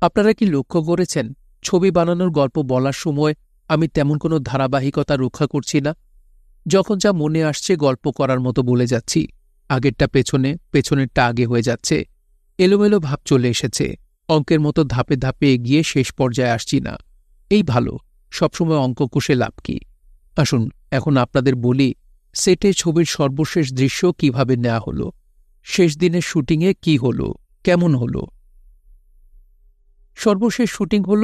আপনারা কি লক্ষ্য করেছেন, ছবি বানানোর গল্প বলার সময় আমি তেমন কোনো ধারাবাহিকতা রক্ষা করছি না। যখন যা মনে আসছে গল্প করার মতো বলে যাচ্ছি। আগেরটা পেছনে, পেছনেরটা আগে হয়ে যাচ্ছে। এলোমেলো ভাব চলে এসেছে। অঙ্কের মতো ধাপে ধাপে এগিয়ে শেষ পর্যায়ে আসছি না। এই ভালো, সবসময় অঙ্ক কষে লাভ কি। আসুন এখন আপনাদের বলি, সেটে ছবির সর্বশেষ দৃশ্য কিভাবে নেওয়া হলো, শেষ দিনের শুটিংয়ে কি হলো, কেমন হলো। সর্বশেষ শুটিং হল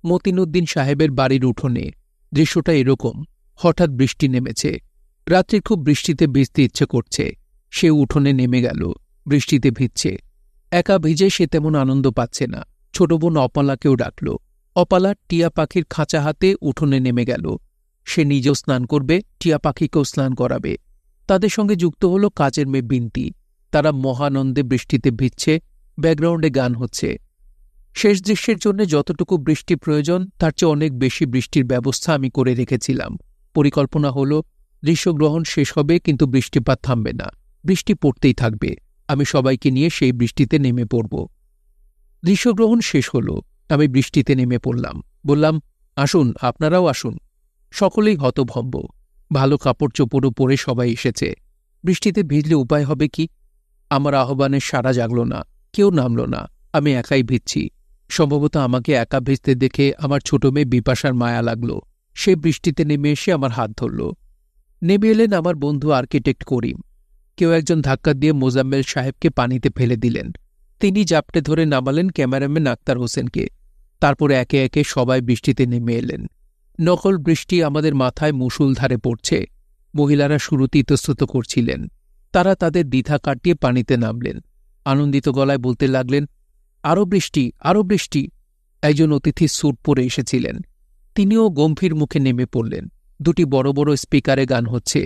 মতিনুদ্দিন সাহেবের বাড়ির উঠোনে। দৃশ্যটা এরকম, হঠাৎ বৃষ্টি নেমেছে। রাত্রে খুব বৃষ্টিতে ভিজতে ইচ্ছে করছে। সে উঠোনে নেমে গেল, বৃষ্টিতে ভিজছে। একা ভিজে সে তেমন আনন্দ পাচ্ছে না। ছোট বোন অপালাকেও ডাকল। অপালা টিয়া পাখির খাঁচা হাতে উঠোনে নেমে গেল। সে নিজেও স্নান করবে, টিয়া পাখিকেও স্নান করাবে। তাদের সঙ্গে যুক্ত হল কাজের মেয়ে বিন্তি। তারা মহানন্দে বৃষ্টিতে ভিজছে, ব্যাকগ্রাউন্ডে গান হচ্ছে। শেষ দৃশ্যের জন্য যতটুকু বৃষ্টি প্রয়োজন তার চেয়ে অনেক বেশি বৃষ্টির ব্যবস্থা আমি করে রেখেছিলাম। পরিকল্পনা হল, দৃশ্যগ্রহণ শেষ হবে কিন্তু বৃষ্টিপাত থামবে না, বৃষ্টি পড়তেই থাকবে। আমি সবাইকে নিয়ে সেই বৃষ্টিতে নেমে পড়ব। দৃশ্যগ্রহণ শেষ হল, আমি বৃষ্টিতে নেমে পড়লাম। বললাম, আসুন, আপনারাও আসুন। সকলেই হতভম্ব। ভালো কাপড় চোপড়ও পরে সবাই এসেছে। বৃষ্টিতে ভিজলে উপায় হবে কি? আমার আহ্বানের সাড়া জাগল না, কেউ নামল না। আমি একাই ভিজছি। সম্ভবত আমাকে একা ভিজতে দেখে আমার ছোট মেয়ে বিপাশার মায়া লাগল। সে বৃষ্টিতে নেমে এসে আমার হাত ধরল। নেমে এলেন আমার বন্ধু আর্কিটেক্ট করিম। কেউ একজন ধাক্কা দিয়ে মোজাম্মেল সাহেবকে পানিতে ফেলে দিলেন। তিনি জাপটে ধরে নামালেন ক্যামেরাম্যান আক্তার হোসেনকে। তারপরে একে একে সবাই বৃষ্টিতে নেমে এলেন। নকল বৃষ্টি আমাদের মাথায় মুষলধারে পড়ছে। মহিলারা শুরুতে ইতস্তত করছিলেন। তারা তাদের দ্বিধা কাটিয়ে পানিতে নামলেন। আনন্দিত গলায় বলতে লাগলেন, আরও বৃষ্টি, আরও বৃষ্টি। একজন অতিথি স্যুট পরে এসেছিলেন। তিনিও গম্ভীর মুখে নেমে পড়লেন। দুটি বড় বড় স্পিকারে গান হচ্ছে,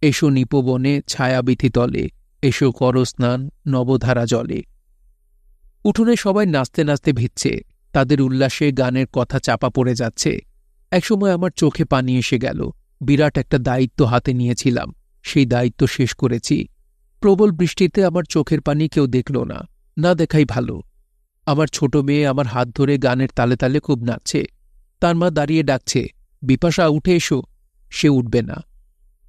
এসো নিপবনে ছায়াবিথি তলে, এসো কর স্নান নবধারা জলে। উঠোনে সবাই নাচতে নাচতে ভিজছে। তাদের উল্লাসে গানের কথা চাপা পড়ে যাচ্ছে। একসময় আমার চোখে পানি এসে গেল। বিরাট একটা দায়িত্ব হাতে নিয়েছিলাম, সেই দায়িত্ব শেষ করেছি। প্রবল বৃষ্টিতে আমার চোখের পানি কেউ দেখল না, না দেখাই ভালো। আমার ছোট মেয়ে আমার হাত ধরে গানের তালে তালে খুব নাচছে। তার মা দাঁড়িয়ে ডাকছে, বিপাশা উঠে এসো। সে উঠবে না।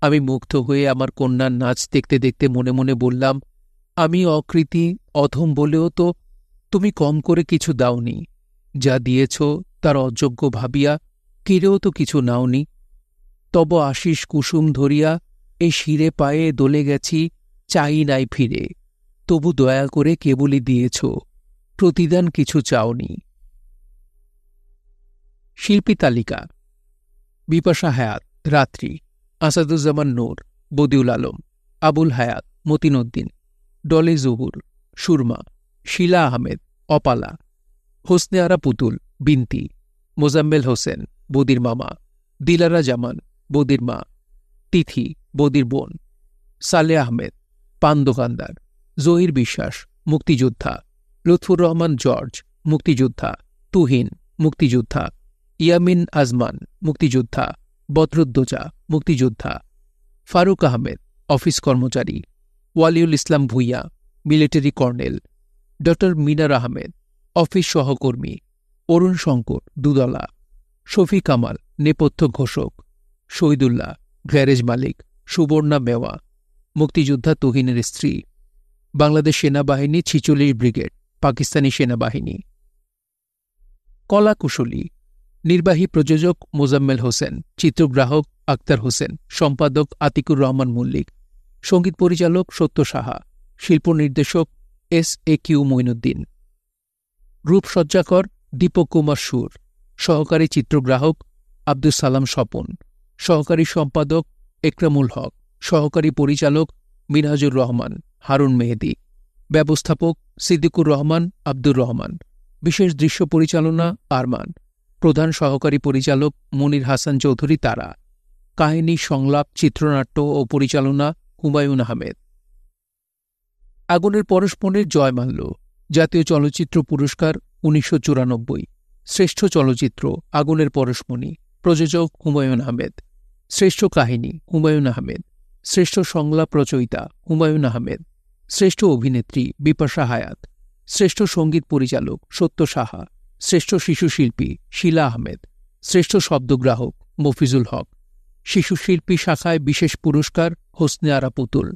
আমি মুগ্ধ হয়ে আমার কন্যার নাচ দেখতে দেখতে মনে মনে বললাম, আমি অকৃতি অধম বলেও তো তুমি কম করে কিছু দাওনি। যা দিয়েছ তার অযোগ্য ভাবিয়া কিরেও তো কিছু নাওনি। তব আশিস কুসুম ধরিয়া এই শিরে পায়ে দোলে গেছি, চাই নাই ফিরে। তবু দয়া করে কেবলই দিয়েছ, প্রতিদান কিছু চাওনি। শিল্পী তালিকা: বিপাশা হায়াত, রাত্রি; আসাদুজ্জামান নূর, বদিউল আলম; আবুল হায়াত, মতিন উদ্দিন; ডলি জহুর, সুরমা; শিলা আহমেদ, অপালা; হোসনে আরা পুতুল, বিনতি; মোজাম্মেল হোসেন, বদির মামা; দিলারা জামান, বদির মা; তিথি, বদির বোন; সালে আহমেদ, পান দোকানদার; জহির বিশ্বাস, মুক্তিযোদ্ধা; লুৎফুর রহমান জর্জ, মুক্তিযোদ্ধা; তুহিন, মুক্তিযোদ্ধা; ইয়ামিন আজমান, মুক্তিযোদ্ধা; বদরুদ্দোজা, মুক্তিযোদ্ধা; ফারুক আহমেদ, অফিস কর্মচারী; ওয়ালিউল ইসলাম ভূঁইয়া, মিলিটারি কর্নেল; ড মিনার আহমেদ, অফিস সহকর্মী; অরুণ শঙ্কর, দুদলা; শফিক কামাল, নেপথ্য ঘোষক; শহীদুল্লাহ, গ্যারেজ মালিক; সুবর্ণা মেওয়া, মুক্তিযোদ্ধা তুহিনের স্ত্রী; বাংলাদেশ সেনাবাহিনী ৪৬ ব্রিগেড, পাকিস্তানি সেনাবাহিনী। কলাকুশলী: নির্বাহী প্রযোজক মোজাম্মেল হোসেন, চিত্রগ্রাহক আক্তার হোসেন, সম্পাদক আতিকুর রহমান মল্লিক, সঙ্গীত পরিচালক সত্য সাহা, শিল্প নির্দেশক এস.এ.কিউ মঈনুদ্দিন, রূপসজ্জাকর দীপক কুমার সুর, সহকারী চিত্রগ্রাহক আব্দুস সালাম স্বপন, সহকারী সম্পাদক একরামুল হক, সহকারী পরিচালক মিনহাজুর রহমান, হারুন মেহেদি, ব্যবস্থাপক সিদ্দিকুর রহমান, আব্দুর রহমান, বিশেষ দৃশ্য পরিচালনা আরমান, প্রধান সহকারী পরিচালক মনির হাসান চৌধুরী তারা, কাহিনী, সংলাপ, চিত্রনাট্য ও পরিচালনা হুমায়ুন আহমেদ। আগুনের পরশমণির জয়মাল্য, জাতীয় চলচ্চিত্র পুরস্কার ১৯৯৪, শ্রেষ্ঠ চলচ্চিত্র আগুনের পরশমণি, প্রযোজক হুমায়ুন আহমেদ, শ্রেষ্ঠ কাহিনী হুমায়ুন আহমেদ, শ্রেষ্ঠ সংলাপ রচয়িতা হুমায়ুন আহমেদ, শ্রেষ্ঠ অভিনেত্রী বিপাশা হায়াত, শ্রেষ্ঠ সঙ্গীত পরিচালক সত্য সাহা, শ্রেষ্ঠ শিশুশিল্পী শিলা আহমেদ, শ্রেষ্ঠ শব্দগ্রাহক মফিজুল হক, শিশুশিল্পী শাখায় বিশেষ পুরস্কার হোসনে আরা পুতুল।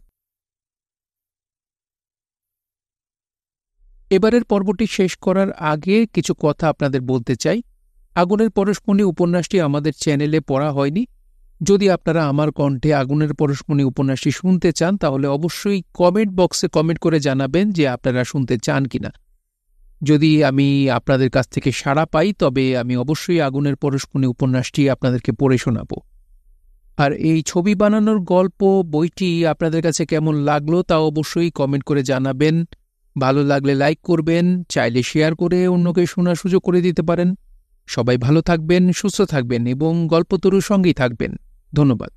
এবারের পর্বটি শেষ করার আগে কিছু কথা আপনাদের বলতে চাই। আগুনের পরশমণি উপন্যাসটি আমাদের চ্যানেলে পড়া হয়নি। যদি আপনারা আমার কণ্ঠে আগুনের পরশমণি উপন্যাসটি শুনতে চান তাহলে অবশ্যই কমেন্ট বক্সে কমেন্ট করে জানাবেন যে আপনারা শুনতে চান কিনা। যদি আমি আপনাদের কাছ থেকে সাড়া পাই তবে আমি অবশ্যই আগুনের পরশমণি উপন্যাসটি আপনাদেরকে পড়ে শোনাব। আর এই ছবি বানানোর গল্প বইটি আপনাদের কাছে কেমন লাগলো তা অবশ্যই কমেন্ট করে জানাবেন। ভালো লাগলে লাইক করবেন, চাইলে শেয়ার করে অন্যকে শোনার সুযোগ করে দিতে পারেন। সবাই ভালো থাকবেন, সুস্থ থাকবেন এবং গল্পতরুর সঙ্গেই থাকবেন। ধন্যবাদ।